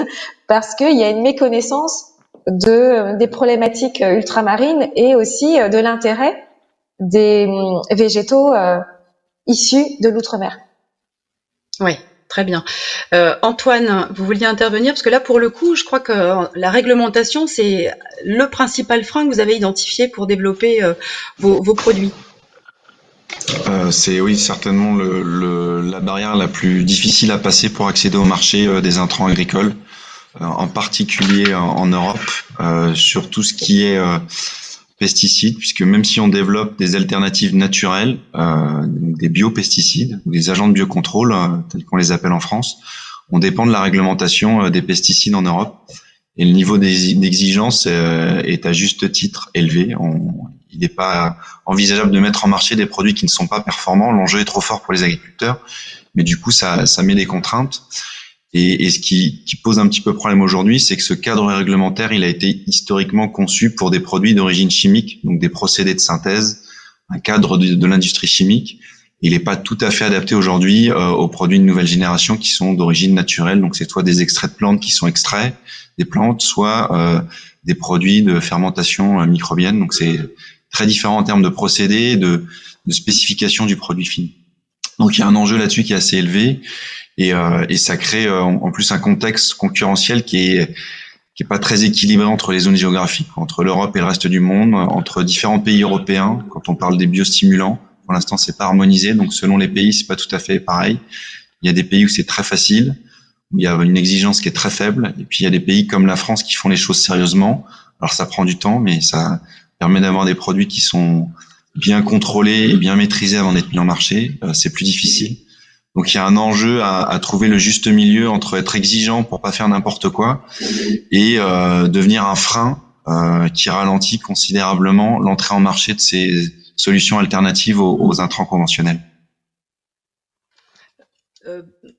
parce qu'il y a une méconnaissance des problématiques ultramarines et aussi de l'intérêt des végétaux issus de l'outre-mer.
Oui, très bien. Antoine, vous vouliez intervenir? Parce que là, pour le coup, je crois que la réglementation, c'est le principal frein que vous avez identifié pour développer vos produits.
C'est oui, certainement la barrière la plus difficile à passer pour accéder au marché des intrants agricoles. En particulier en Europe, sur tout ce qui est pesticides, puisque même si on développe des alternatives naturelles, des biopesticides ou des agents de biocontrôle, tels qu'on les appelle en France, on dépend de la réglementation des pesticides en Europe. Et le niveau d'exigence est à juste titre élevé. Il n'est pas envisageable de mettre en marché des produits qui ne sont pas performants. L'enjeu est trop fort pour les agriculteurs, mais du coup, ça met des contraintes. Et ce qui pose un petit peu problème aujourd'hui, c'est que ce cadre réglementaire, il a été historiquement conçu pour des produits d'origine chimique, donc des procédés de synthèse, un cadre de l'industrie chimique. Il n'est pas tout à fait adapté aujourd'hui aux produits de nouvelle génération qui sont d'origine naturelle. Donc, c'est soit des extraits de plantes qui sont extraits des plantes, soit des produits de fermentation microbienne. Donc, c'est très différent en termes de procédés, de spécification du produit fini. Donc, il y a un enjeu là-dessus qui est assez élevé. Et ça crée en plus un contexte concurrentiel qui est pas très équilibré entre les zones géographiques, entre l'Europe et le reste du monde, entre différents pays européens. Quand on parle des biostimulants, pour l'instant c'est pas harmonisé, donc selon les pays c'est pas tout à fait pareil. Il y a des pays où c'est très facile, où il y a une exigence qui est très faible, et puis il y a des pays comme la France qui font les choses sérieusement. Alors ça prend du temps, mais ça permet d'avoir des produits qui sont bien contrôlés et bien maîtrisés avant d'être mis en marché. C'est plus difficile. Donc il y a un enjeu à trouver le juste milieu entre être exigeant pour pas faire n'importe quoi et devenir un frein qui ralentit considérablement l'entrée en marché de ces solutions alternatives aux intrants conventionnels.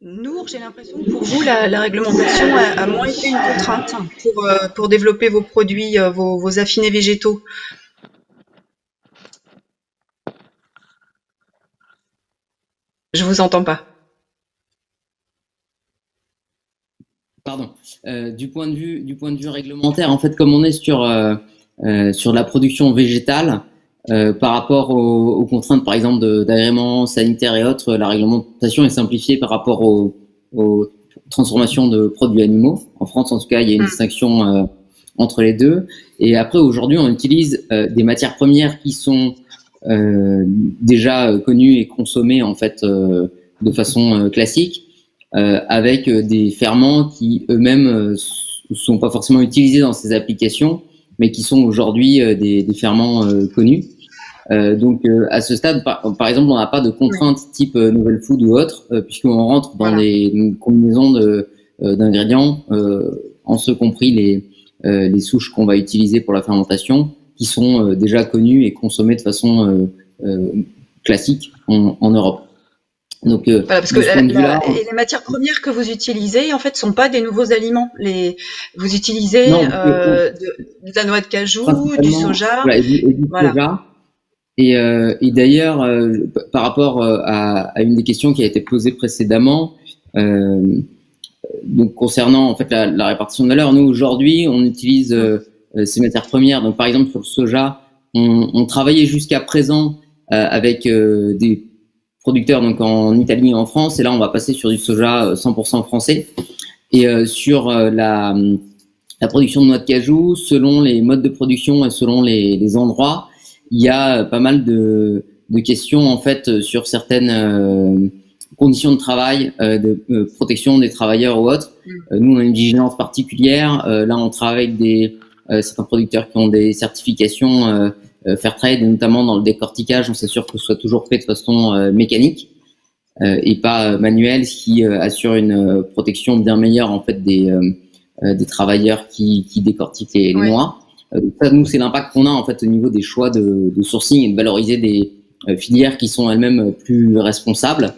Nour, j'ai l'impression que pour vous, la réglementation a moins été une contrainte pour développer vos produits, vos affinés végétaux. Je vous entends pas.
Pardon. Du point de vue réglementaire, en fait, comme on est sur la production végétale, par rapport aux contraintes, par exemple, d'agréments sanitaires et autres, la réglementation est simplifiée par rapport aux transformations de produits animaux. En France, en tout cas, il y a une distinction entre les deux. Et après, aujourd'hui, on utilise des matières premières qui sont déjà connues et consommées en fait de façon classique, avec des ferments qui eux-mêmes sont pas forcément utilisés dans ces applications, mais qui sont aujourd'hui des ferments connus. Donc à ce stade, par exemple, on n'a pas de contraintes type novel food ou autre, puisqu'on rentre dans des combinaisons d'ingrédients, en ce compris les souches qu'on va utiliser pour la fermentation, qui sont déjà connues et consommées de façon classique en Europe. Donc,
voilà, parce que et les matières premières que vous utilisez, en fait, sont pas des nouveaux aliments. Vous utilisez de la noix de cajou, du soja,
voilà, et du soja. Et d'ailleurs, par rapport à une des questions qui a été posée précédemment, donc concernant en fait la répartition de valeur, nous aujourd'hui, on utilise ces matières premières. Donc, par exemple, sur le soja, on travaillait jusqu'à présent avec des producteurs donc en Italie et en France, et là on va passer sur du soja 100% français. Et sur la production de noix de cajou, selon les modes de production et selon les endroits, il y a pas mal de questions en fait sur certaines conditions de travail, de protection des travailleurs ou autres. Nous on a une vigilance particulière. Là on travaille avec certains producteurs qui ont des certifications Fairtrade, et notamment dans le décortiquage, on s'assure que ce soit toujours fait de façon mécanique et pas manuelle, ce qui assure une protection bien meilleure en fait des travailleurs qui décortiquent les noix. Ça, nous, c'est l'impact qu'on a en fait au niveau des choix de sourcing et de valoriser des filières qui sont elles-mêmes plus responsables.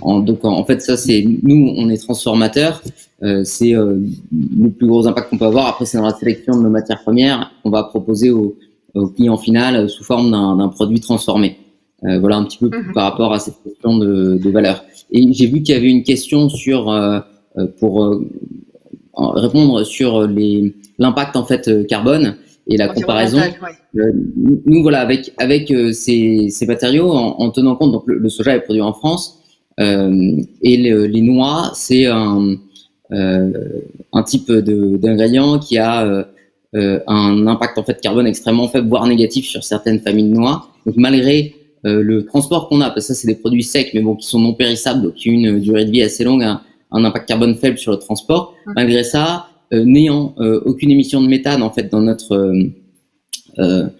Donc en fait ça c'est nous on est transformateurs, c'est le plus gros impact qu'on peut avoir. Après c'est dans la sélection de nos matières premières qu'on va proposer au client final sous forme d'un produit transformé. Voilà un petit peu par rapport à cette question de valeur. Et j'ai vu qu'il y avait une question sur pour répondre sur l'impact en fait carbone et la comparaison. Nous voilà avec ces matériaux en tenant compte, donc le soja est produit en France. Et les noix, c'est un type d'ingrédient qui a un impact en fait carbone extrêmement faible, voire négatif sur certaines familles de noix. Donc malgré le transport qu'on a, parce que ça c'est des produits secs, mais bon qui sont non périssables, donc qui ont une durée de vie assez longue, un impact carbone faible sur le transport. Malgré ça, n'ayant aucune émission de méthane en fait dans notre dans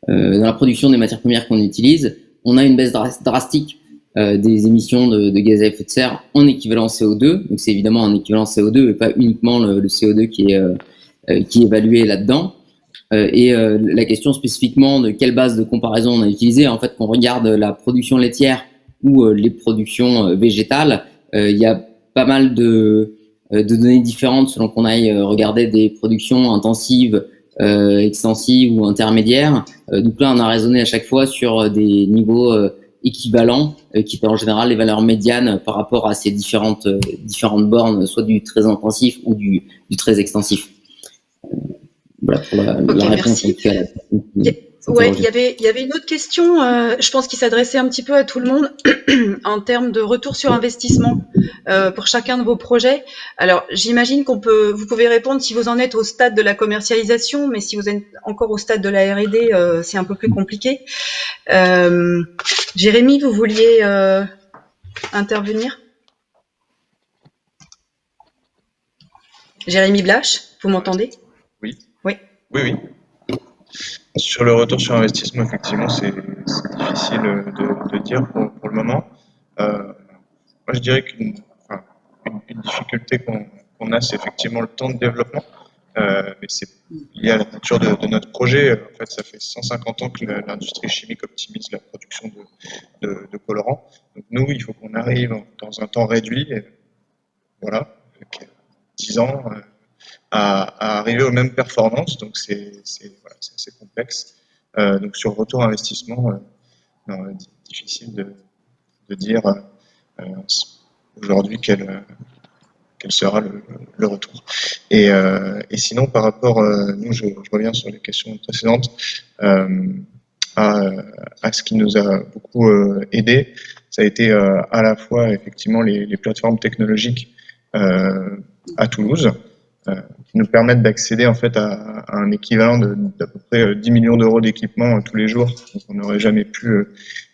la production des matières premières qu'on utilise, on a une baisse drastique des émissions de gaz à effet de serre en équivalent CO2. Donc c'est évidemment un équivalent CO2 et pas uniquement le CO2 qui est évalué là-dedans. La question spécifiquement de quelle base de comparaison on a utilisé, en fait, quand on regarde la production laitière ou les productions végétales, il y a pas mal de données différentes selon qu'on aille regarder des productions intensives, extensives ou intermédiaires. Donc là, on a raisonné à chaque fois sur des niveaux équivalents, qui étaient en général les valeurs médianes par rapport à ces différentes bornes, soit du très intensif ou du très extensif. Voilà pour la réponse.
Merci. Ouais, il y avait une autre question, je pense qu'il s'adressait un petit peu à tout le monde en termes de retour sur investissement pour chacun de vos projets. Alors, j'imagine vous pouvez répondre si vous en êtes au stade de la commercialisation, mais si vous êtes encore au stade de la R&D, c'est un peu plus compliqué. Jérémy, vous vouliez intervenir? Jérémy Blache, vous m'entendez?
Oui.
Oui.
Oui. Sur le retour sur investissement, effectivement, c'est difficile de dire pour le moment. Moi, je dirais qu'une difficulté qu'on a, c'est effectivement le temps de développement. Mais c'est lié à la nature de notre projet. En fait, ça fait 150 ans que l'industrie chimique optimise la production de colorants. Donc nous, il faut qu'on arrive dans un temps réduit, voilà, avec 10 ans, à arriver aux mêmes performances. Donc c'est assez complexe. Donc sur le retour investissement, difficile de dire aujourd'hui quel sera le retour. Et sinon, par rapport, nous, je reviens sur les questions précédentes, à ce qui nous a beaucoup aidé, ça a été à la fois effectivement les plateformes technologiques à Toulouse, qui nous permettent d'accéder en fait à un équivalent d'à peu près 10 millions d'euros d'équipement tous les jours. Donc, on n'aurait jamais pu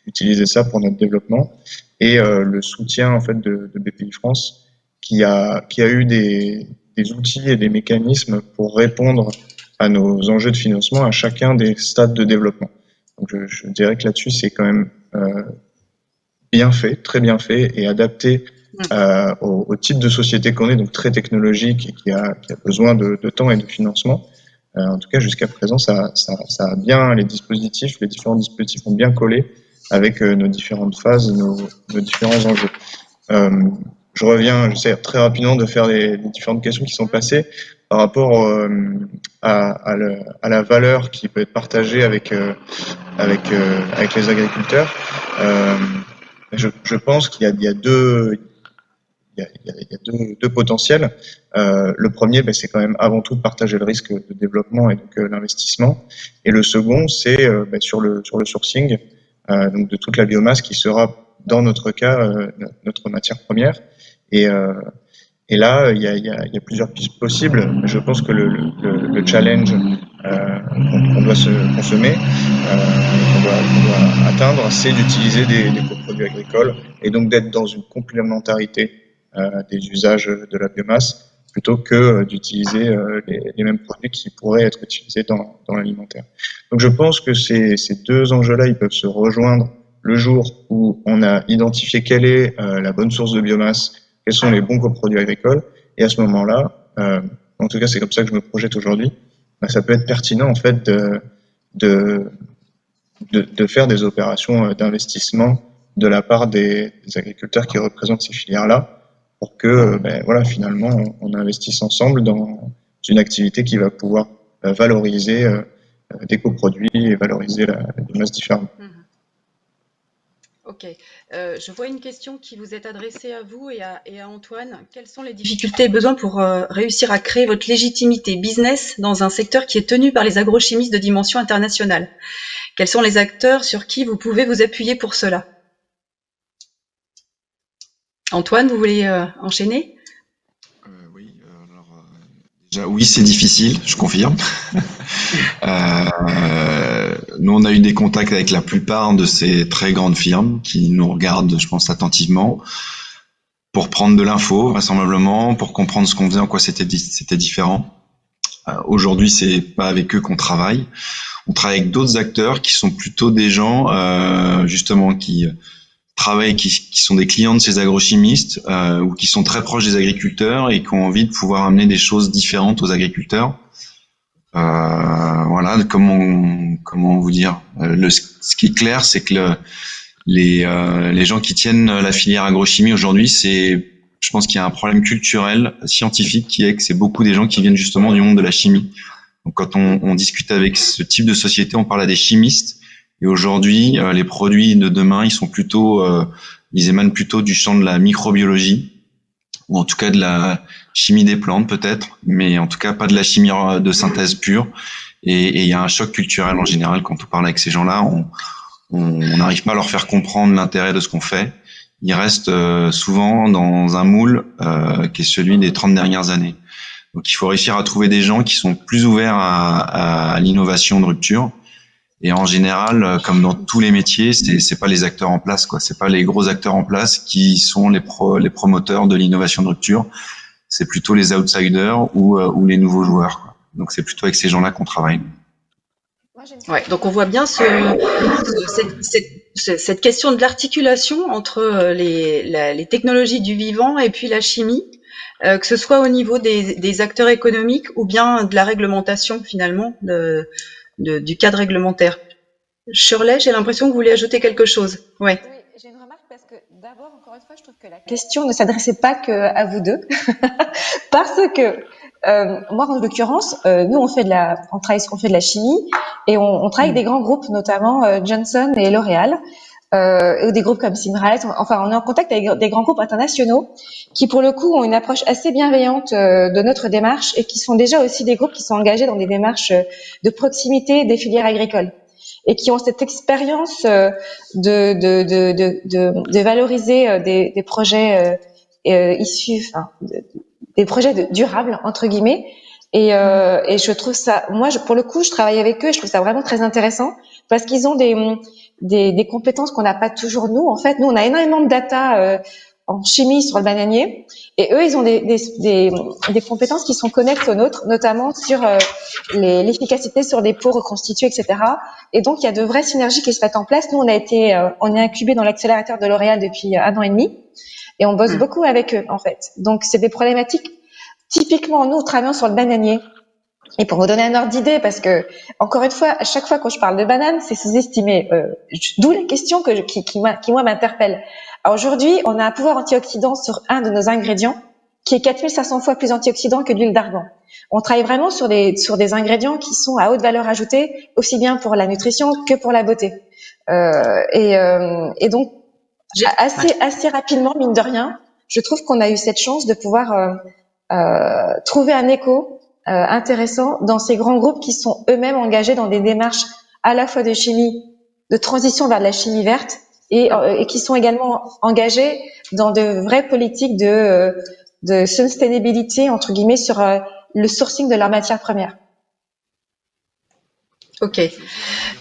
utiliser ça pour notre développement. Et le soutien en fait de BPI France, qui a eu des outils et des mécanismes pour répondre à nos enjeux de financement à chacun des stades de développement. Donc je dirais que là-dessus, c'est quand même bien fait, très bien fait et adapté au type de société qu'on est, donc très technologique et qui a besoin de temps et de financement. En tout cas, jusqu'à présent, ça a bien, les différents dispositifs ont bien collé avec nos différentes phases, nos différents enjeux. Je reviens, j'essaie très rapidement de faire les différentes questions qui sont passées par rapport à la valeur qui peut être partagée avec les agriculteurs. Je pense qu'il y a deux potentiels. Le premier, c'est quand même avant tout de partager le risque de développement et donc l'investissement. Et le second, c'est sur le sourcing, donc de toute la biomasse qui sera dans notre cas notre matière première. Et là, il y a plusieurs pistes possibles. Je pense que le challenge qu'on doit consommer, qu'on doit atteindre, c'est d'utiliser des coproduits agricoles et donc d'être dans une complémentarité des usages de la biomasse plutôt que d'utiliser les mêmes produits qui pourraient être utilisés dans l'alimentaire. Donc je pense que ces deux enjeux-là, ils peuvent se rejoindre le jour où on a identifié quelle est la bonne source de biomasse, quels sont les bons coproduits agricoles, et à ce moment-là, en tout cas c'est comme ça que je me projette aujourd'hui, ça peut être pertinent en fait de faire des opérations d'investissement de la part des agriculteurs qui représentent ces filières-là, pour que voilà, finalement on investisse ensemble dans une activité qui va pouvoir valoriser des coproduits et valoriser la biomasse différente.
Ok, je vois une question qui vous est adressée à vous et à Antoine. Quelles sont les difficultés et besoins pour réussir à créer votre légitimité business dans un secteur qui est tenu par les agrochimistes de dimension internationale? Quels sont les acteurs sur qui vous pouvez vous appuyer pour cela? Antoine, vous voulez enchaîner?
Oui, alors déjà oui, c'est difficile, je confirme. Nous, on a eu des contacts avec la plupart de ces très grandes firmes qui nous regardent, je pense, attentivement. pour prendre de l'info, vraisemblablement, pour comprendre ce qu'on faisait, en quoi c'était différent. Aujourd'hui, c'est pas avec eux qu'on travaille. On travaille avec d'autres acteurs qui sont plutôt des gens, justement, qui travaillent, qui sont des clients de ces agrochimistes, ou qui sont très proches des agriculteurs et qui ont envie de pouvoir amener des choses différentes aux agriculteurs. Voilà, comment vous dire. Ce qui est clair, c'est que les gens qui tiennent la filière agrochimie aujourd'hui, je pense qu'il y a un problème culturel, scientifique, qui est que c'est beaucoup des gens qui viennent justement du monde de la chimie. Donc, quand on discute avec ce type de société, on parle à des chimistes. Et aujourd'hui, les produits de demain, ils émanent plutôt du champ de la microbiologie, ou en tout cas de la chimie des plantes peut-être, mais en tout cas pas de la chimie de synthèse pure. Et il y a un choc culturel en général quand on parle avec ces gens-là. On n'arrive pas à leur faire comprendre l'intérêt de ce qu'on fait. Ils restent souvent dans un moule qui est celui des 30 dernières années. Donc il faut réussir à trouver des gens qui sont plus ouverts à l'innovation de rupture. Et en général, comme dans tous les métiers, c'est pas les acteurs en place, quoi. C'est pas les gros acteurs en place qui sont les promoteurs de l'innovation de rupture. C'est plutôt les outsiders ou les nouveaux joueurs, quoi. Donc c'est plutôt avec ces gens-là qu'on travaille.
Ouais, donc on voit bien cette question de l'articulation entre les technologies du vivant et puis la chimie, que ce soit au niveau des acteurs économiques ou bien de la réglementation finalement, du cadre réglementaire. Shirley, j'ai l'impression que vous voulez ajouter quelque chose. Ouais.
Oui, j'ai une remarque parce que d'abord, encore une fois, je trouve que la question ne s'adressait pas qu'à vous deux, parce que moi, en l'occurrence, nous, on fait de la chimie et on travaille avec des grands groupes, notamment Johnson et L'Oréal, ou des groupes comme Symrise. Enfin, on est en contact avec des grands groupes internationaux qui, pour le coup, ont une approche assez bienveillante de notre démarche et qui sont déjà aussi des groupes qui sont engagés dans des démarches de proximité des filières agricoles et qui ont cette expérience de valoriser des projets issus, des projets durables entre guillemets. Et je trouve ça, pour le coup, je travaille avec eux, je trouve ça vraiment très intéressant parce qu'ils ont des compétences qu'on n'a pas toujours nous. En fait, nous, on a énormément de data en chimie sur le bananier, et eux, ils ont des compétences qui sont connexes aux nôtres, notamment sur l'efficacité sur des peaux reconstituées, etc. Et donc, il y a de vraies synergies qui se mettent en place. Nous, on est incubé dans l'accélérateur de L'Oréal depuis 1 an et demi, et on bosse beaucoup avec eux, en fait. Donc, c'est des problématiques. Typiquement, nous, travaillons sur le bananier. Et pour vous donner un ordre d'idée, parce que, encore une fois, à chaque fois quand je parle de banane, c'est sous-estimé. D'où la question qui moi, m'interpelle. Alors, aujourd'hui, on a un pouvoir antioxydant sur un de nos ingrédients qui est 4500 fois plus antioxydant que l'huile d'argan. On travaille vraiment sur des ingrédients qui sont à haute valeur ajoutée, aussi bien pour la nutrition que pour la beauté. Et donc, assez rapidement, mine de rien, je trouve qu'on a eu cette chance de pouvoir trouver un écho intéressant dans ces grands groupes qui sont eux-mêmes engagés dans des démarches à la fois de chimie, de transition vers de la chimie verte, et qui sont également engagés dans de vraies politiques de sustainability, entre guillemets, sur le sourcing de leurs matières premières.
Ok.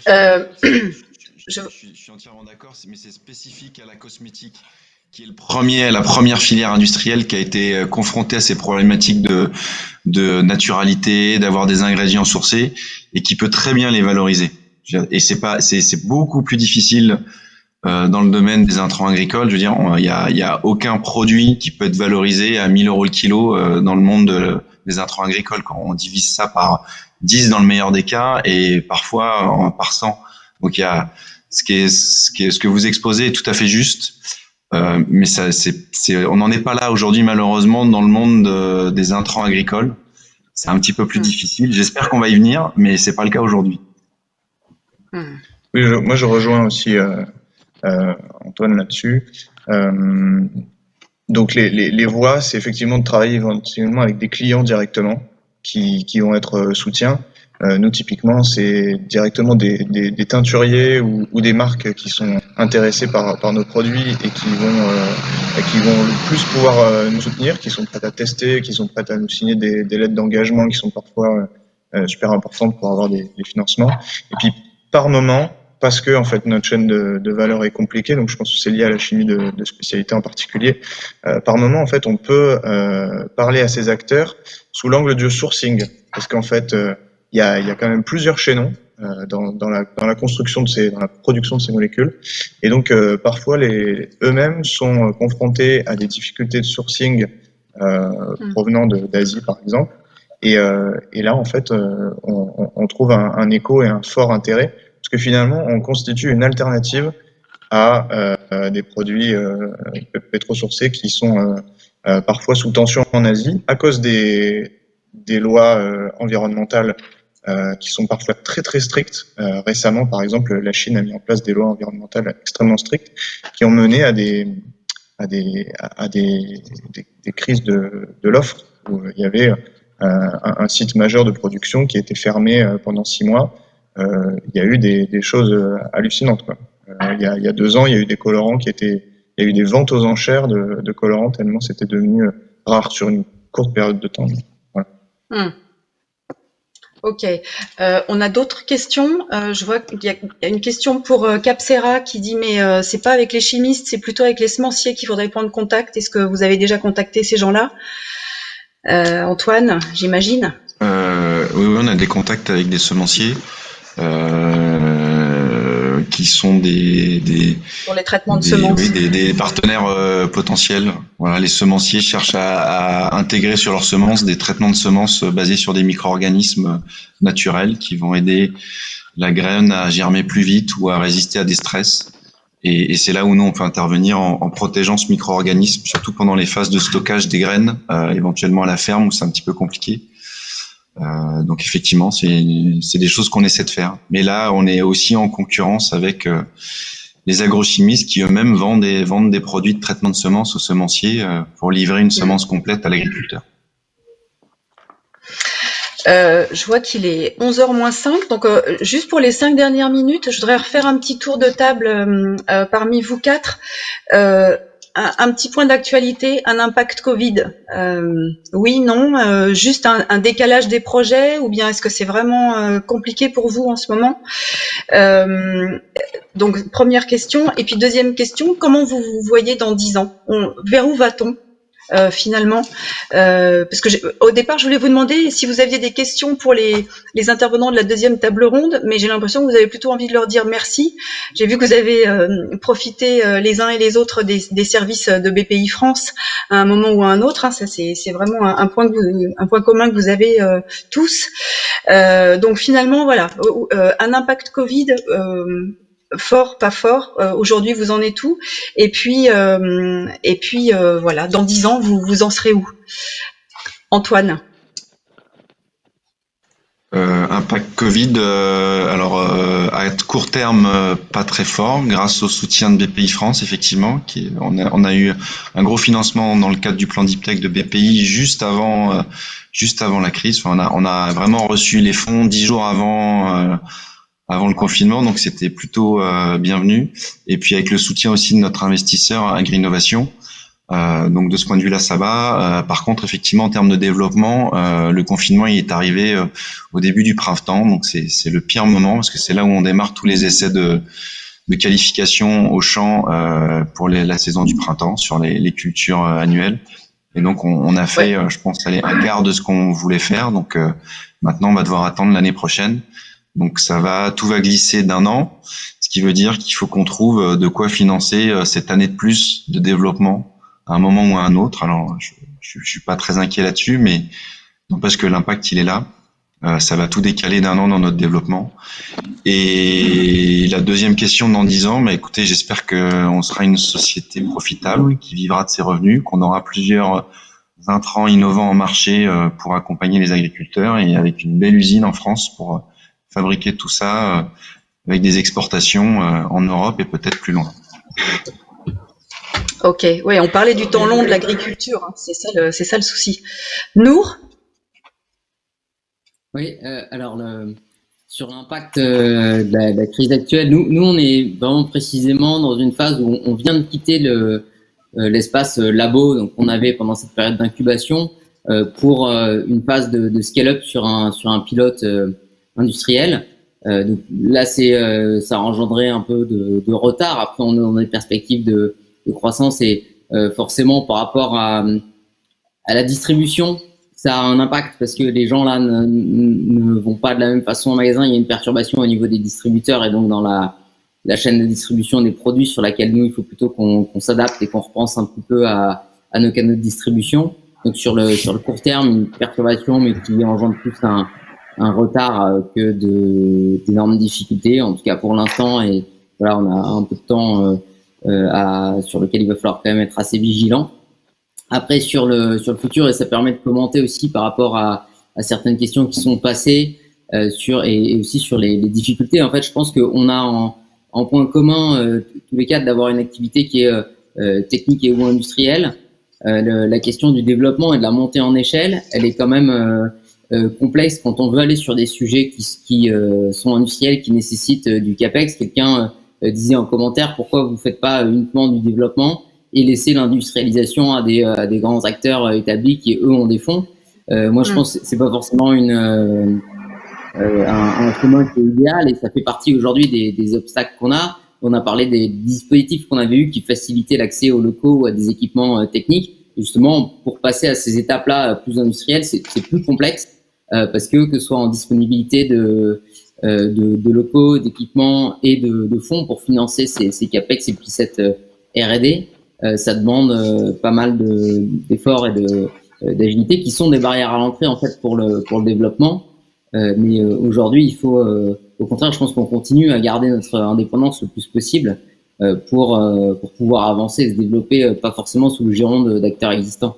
Je suis entièrement d'accord, mais c'est spécifique à la cosmétique, qui est la première filière industrielle qui a été confrontée à ces problématiques de naturalité, d'avoir des ingrédients sourcés, et qui peut très bien les valoriser. Et c'est beaucoup plus difficile dans le domaine des intrants agricoles. Je veux dire, il y a aucun produit qui peut être valorisé à 1 000 € le kilo dans le monde des intrants agricoles. Quand on divise ça par 10 dans le meilleur des cas, et parfois par 100. Donc il y a ce que vous exposez est tout à fait juste. Mais on n'en est pas là aujourd'hui, malheureusement, dans le monde des intrants agricoles. C'est un petit peu plus difficile. J'espère qu'on va y venir, mais c'est pas le cas aujourd'hui.
Oui, moi je rejoins aussi Antoine là-dessus. Donc les voies, c'est effectivement de travailler éventuellement avec des clients directement qui vont être soutiens. Nous, typiquement, c'est directement des teinturiers ou des marques qui sont intéressées par nos produits et qui vont le plus pouvoir nous soutenir, qui sont prêtes à tester, qui sont prêtes à nous signer des lettres d'engagement qui sont parfois super importantes pour avoir des financements. Et puis, par moment, parce que en fait notre chaîne de valeur est compliquée, donc je pense que c'est lié à la chimie de spécialité en particulier. Par moment, en fait, on peut parler à ces acteurs sous l'angle du sourcing, parce qu'en fait, il y a quand même plusieurs chaînons dans la construction dans la production de ces molécules, et donc parfois eux-mêmes sont confrontés à des difficultés de sourcing provenant d'Asie, par exemple. Et là, en fait, on trouve un écho et un fort intérêt, parce que finalement, on constitue une alternative à des produits pétrosourcés qui sont parfois sous tension en Asie à cause des lois environnementales qui sont parfois très très strictes. Récemment, par exemple, la Chine a mis en place des lois environnementales extrêmement strictes qui ont mené à des crises de l'offre, où il y avait un site majeur de production qui a été fermé pendant 6 mois. Il y a eu des choses hallucinantes, quoi. Il y a 2 ans, il y a eu des colorants il y a eu des ventes aux enchères de colorants tellement c'était devenu rare sur une courte période de temps. Voilà.
Ok. On a d'autres questions. Je vois qu'il y a une question pour Capcera qui dit mais c'est pas avec les chimistes, c'est plutôt avec les semenciers qu'il faudrait prendre contact. Est-ce que vous avez déjà contacté ces gens-là? Antoine, j'imagine.
Oui, on a des contacts avec des semenciers qui sont
pour les traitements de semences.
Oui, des partenaires potentiels. Voilà, les semenciers cherchent à intégrer sur leurs semences des traitements de semences basés sur des micro-organismes naturels qui vont aider la graine à germer plus vite ou à résister à des stress. Et c'est là où nous on peut intervenir en protégeant ce micro-organisme, surtout pendant les phases de stockage des graines, éventuellement à la ferme où c'est un petit peu compliqué. Donc effectivement, c'est des choses qu'on essaie de faire. Mais là, on est aussi en concurrence avec les agrochimistes qui eux-mêmes vendent des produits de traitement de semences aux semenciers pour livrer une semence complète à l'agriculteur.
Je vois qu'il est 11h moins 5, donc juste pour les 5 dernières minutes, je voudrais refaire un petit tour de table parmi vous quatre. Un petit point d'actualité, un impact Covid. Oui, non, juste un décalage des projets, ou bien est-ce que c'est vraiment compliqué pour vous en ce moment? Donc première question, et puis deuxième question, comment vous vous voyez dans 10 ans? Vers où va-t-on finalement, parce que au départ je voulais vous demander si vous aviez des questions pour les intervenants de la deuxième table ronde, mais j'ai l'impression que vous avez plutôt envie de leur dire merci. J'ai vu que vous avez profité les uns et les autres des services de BPI France à un moment ou à un autre, hein. Ça c'est vraiment un point commun que vous avez tous. Donc finalement voilà, un impact Covid, fort, pas fort. Aujourd'hui, vous en êtes où? Et puis voilà, dans 10 ans, vous en serez où? Antoine.
Impact Covid, à court terme, pas très fort, grâce au soutien de BPI France, effectivement. On a eu un gros financement dans le cadre du plan Deep Tech de BPI juste avant la crise. Enfin, on a vraiment reçu les fonds 10 jours avant le confinement, donc c'était plutôt bienvenu. Et puis avec le soutien aussi de notre investisseur Agri-Innovation. Donc de ce point de vue-là, ça va. Par contre, effectivement, en termes de développement, le confinement il est arrivé au début du printemps, donc c'est le pire moment parce que c'est là où on démarre tous les essais de qualification au champ pour la saison du printemps sur les cultures annuelles. Et donc on a fait, je pense, un quart de ce qu'on voulait faire. Donc maintenant, on va devoir attendre l'année prochaine. Donc tout va glisser d'un an, ce qui veut dire qu'il faut qu'on trouve de quoi financer cette année de plus de développement à un moment ou à un autre. Alors, je suis pas très inquiet là-dessus, mais non, parce que l'impact, il est là. Ça va tout décaler d'un an dans notre développement. Et la deuxième question, dans 10 ans, écoutez, j'espère qu'on sera une société profitable, qui vivra de ses revenus, qu'on aura plusieurs intrants innovants en marché pour accompagner les agriculteurs et avec une belle usine en France pour fabriquer tout ça avec des exportations en Europe et peut-être plus loin.
Ok, oui, on parlait du temps long de l'agriculture, hein. C'est ça le souci. Nour?
Oui, alors sur l'impact de la crise actuelle, nous on est vraiment précisément dans une phase où on vient de quitter l'espace labo donc qu'on avait pendant cette période d'incubation pour une phase de scale-up sur un pilote industriel. Donc là, ça a engendré un peu de retard. Après, on est dans des perspectives de croissance et forcément par rapport à la distribution, ça a un impact parce que les gens là ne vont pas de la même façon au magasin. Il y a une perturbation au niveau des distributeurs et donc dans la chaîne de distribution des produits sur laquelle nous, il faut plutôt qu'on s'adapte et qu'on repense un petit peu à nos canaux de distribution. Donc sur le court terme, une perturbation, mais qui engendre plus un retard que d'énormes difficultés, en tout cas pour l'instant. Et voilà, on a un peu de temps sur lequel il va falloir quand même être assez vigilant. Après sur le futur, et ça permet de commenter aussi par rapport à certaines questions qui sont passées et aussi sur les difficultés. En fait, je pense qu'on a en point commun tous les quatre d'avoir une activité qui est technique et ou industrielle. La question du développement et de la montée en échelle, elle est quand même complexe quand on veut aller sur des sujets qui sont industriels, qui nécessitent du capex. Quelqu'un disait en commentaire pourquoi vous faites pas uniquement du développement et laisser l'industrialisation à des grands acteurs établis qui eux ont des fonds. Moi, je pense que c'est pas forcément un chemin qui est idéal et ça fait partie aujourd'hui des obstacles qu'on a. On a parlé des dispositifs qu'on avait eus qui facilitaient l'accès aux locaux ou à des équipements techniques. Et justement, pour passer à ces étapes-là plus industrielles, c'est plus complexe parce que ce soit en disponibilité de locaux, d'équipements et de fonds pour financer ces capex et puis cette R&D, ça demande pas mal d'efforts et d'agilité qui sont des barrières à l'entrée en fait pour le développement. Mais aujourd'hui, il faut, au contraire, je pense qu'on continue à garder notre indépendance le plus possible pour pouvoir avancer et se développer, pas forcément sous le giron d'acteurs existants.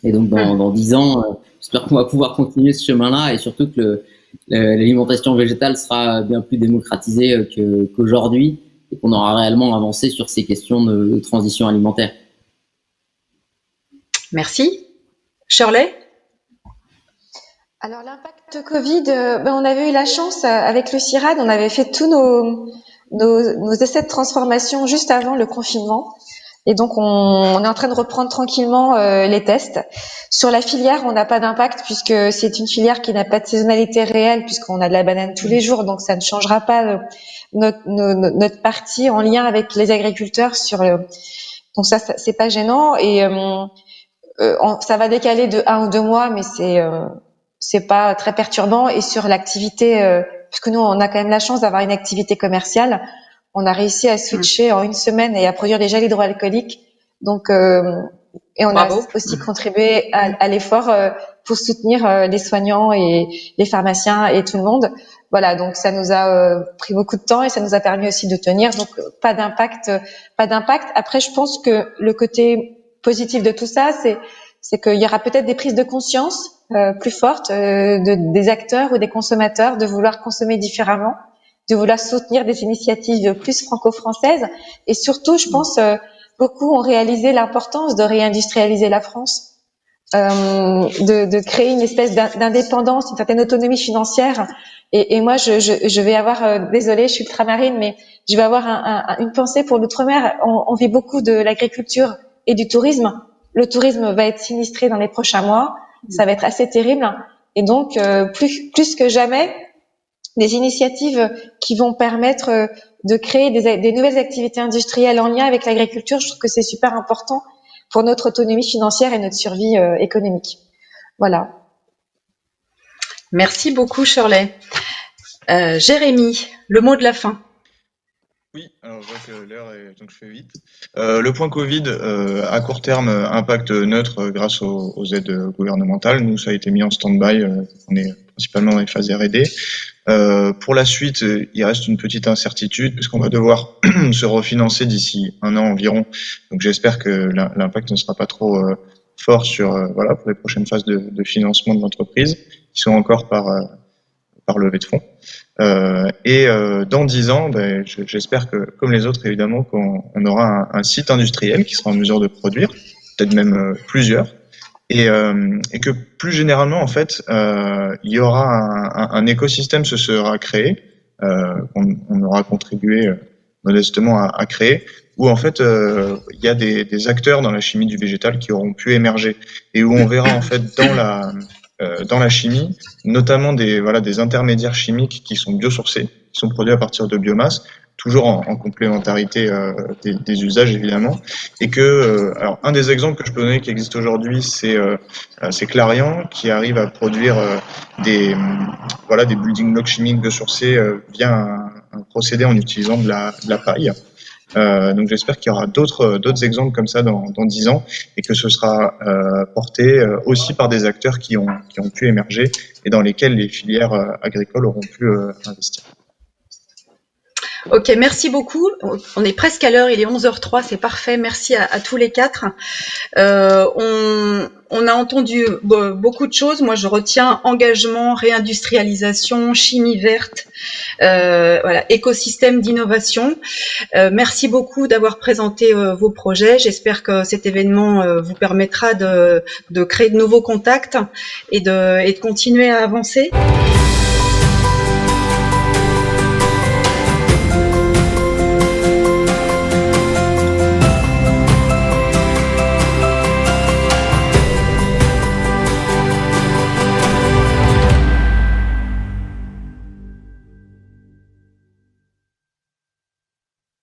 Et donc, dans 10 ans, j'espère qu'on va pouvoir continuer ce chemin-là et surtout que l'alimentation végétale sera bien plus démocratisée qu'aujourd'hui et qu'on aura réellement avancé sur ces questions de transition alimentaire.
Merci. Shirley ?
Alors l'impact Covid, on avait eu la chance avec le CIRAD, on avait fait tous nos essais de transformation juste avant le confinement. Et donc on est en train de reprendre tranquillement les tests. Sur la filière, on n'a pas d'impact puisque c'est une filière qui n'a pas de saisonnalité réelle puisqu'on a de la banane tous les jours, donc ça ne changera pas notre partie en lien avec les agriculteurs donc ça c'est pas gênant et ça va décaler de 1 ou 2 mois, mais c'est pas très perturbant. Et sur l'activité, puisque nous on a quand même la chance d'avoir une activité commerciale, on a réussi à switcher en 1 semaine et à produire des gels hydroalcooliques. Donc et on
Bravo.
a aussi contribué à l'effort pour soutenir les soignants et les pharmaciens et tout le monde. Voilà, donc ça nous a pris beaucoup de temps et ça nous a permis aussi de tenir. Donc pas d'impact. Après, je pense que le côté positif de tout ça, c'est qu'il y aura peut-être des prises de conscience plus fortes des acteurs ou des consommateurs de vouloir consommer différemment, de vouloir soutenir des initiatives plus franco-françaises. Et surtout, je pense, beaucoup ont réalisé l'importance de réindustrialiser la France, de créer une espèce d'indépendance, une certaine autonomie financière. Et moi, je vais avoir, désolée, je suis ultramarine, mais je vais avoir une pensée pour l'outre-mer. On vit beaucoup de l'agriculture et du tourisme. Le tourisme va être sinistré dans les prochains mois. Ça va être assez terrible. Et donc, plus que jamais, des initiatives qui vont permettre de créer des nouvelles activités industrielles en lien avec l'agriculture, je trouve que c'est super important pour notre autonomie financière et notre survie économique. Voilà.
Merci beaucoup, Shirley. Jérémy, le mot de la fin.
Oui, alors je vois que l'heure est, donc je fais vite. Le point Covid, à court terme, impact neutre grâce aux aides gouvernementales. Nous, ça a été mis en stand-by. On est principalement dans les phases R&D. Pour la suite, il reste une petite incertitude puisqu'on va devoir se refinancer d'ici 1 an environ. Donc j'espère que l'impact ne sera pas trop fort sur pour les prochaines phases de financement de l'entreprise qui sont encore par levée de fonds. Dans 10 ans, j'espère que, comme les autres évidemment, qu'on aura un site industriel qui sera en mesure de produire, peut-être même plusieurs, et que plus généralement, en fait, il y aura un écosystème se sera créé, on aura contribué modestement à créer, où en fait il y a des acteurs dans la chimie du végétal qui auront pu émerger et où on verra en fait dans la chimie, notamment des intermédiaires chimiques qui sont biosourcés, qui sont produits à partir de biomasse, toujours en complémentarité des usages évidemment, et que alors un des exemples que je peux donner qui existe aujourd'hui, c'est Clariant qui arrive à produire des building blocks chimiques biosourcés via un procédé en utilisant de la paille. Donc j'espère qu'il y aura d'autres exemples comme ça dans 10 ans et que ce sera porté aussi par des acteurs qui ont pu émerger et dans lesquels les filières agricoles auront pu investir.
Ok, merci beaucoup. On est presque à l'heure, il est 11h03, c'est parfait. Merci à tous les quatre. On a entendu beaucoup de choses. Moi, je retiens engagement, réindustrialisation, chimie verte, voilà, écosystème d'innovation. Merci beaucoup d'avoir présenté vos projets. J'espère que cet événement vous permettra de créer de nouveaux contacts et de continuer à avancer.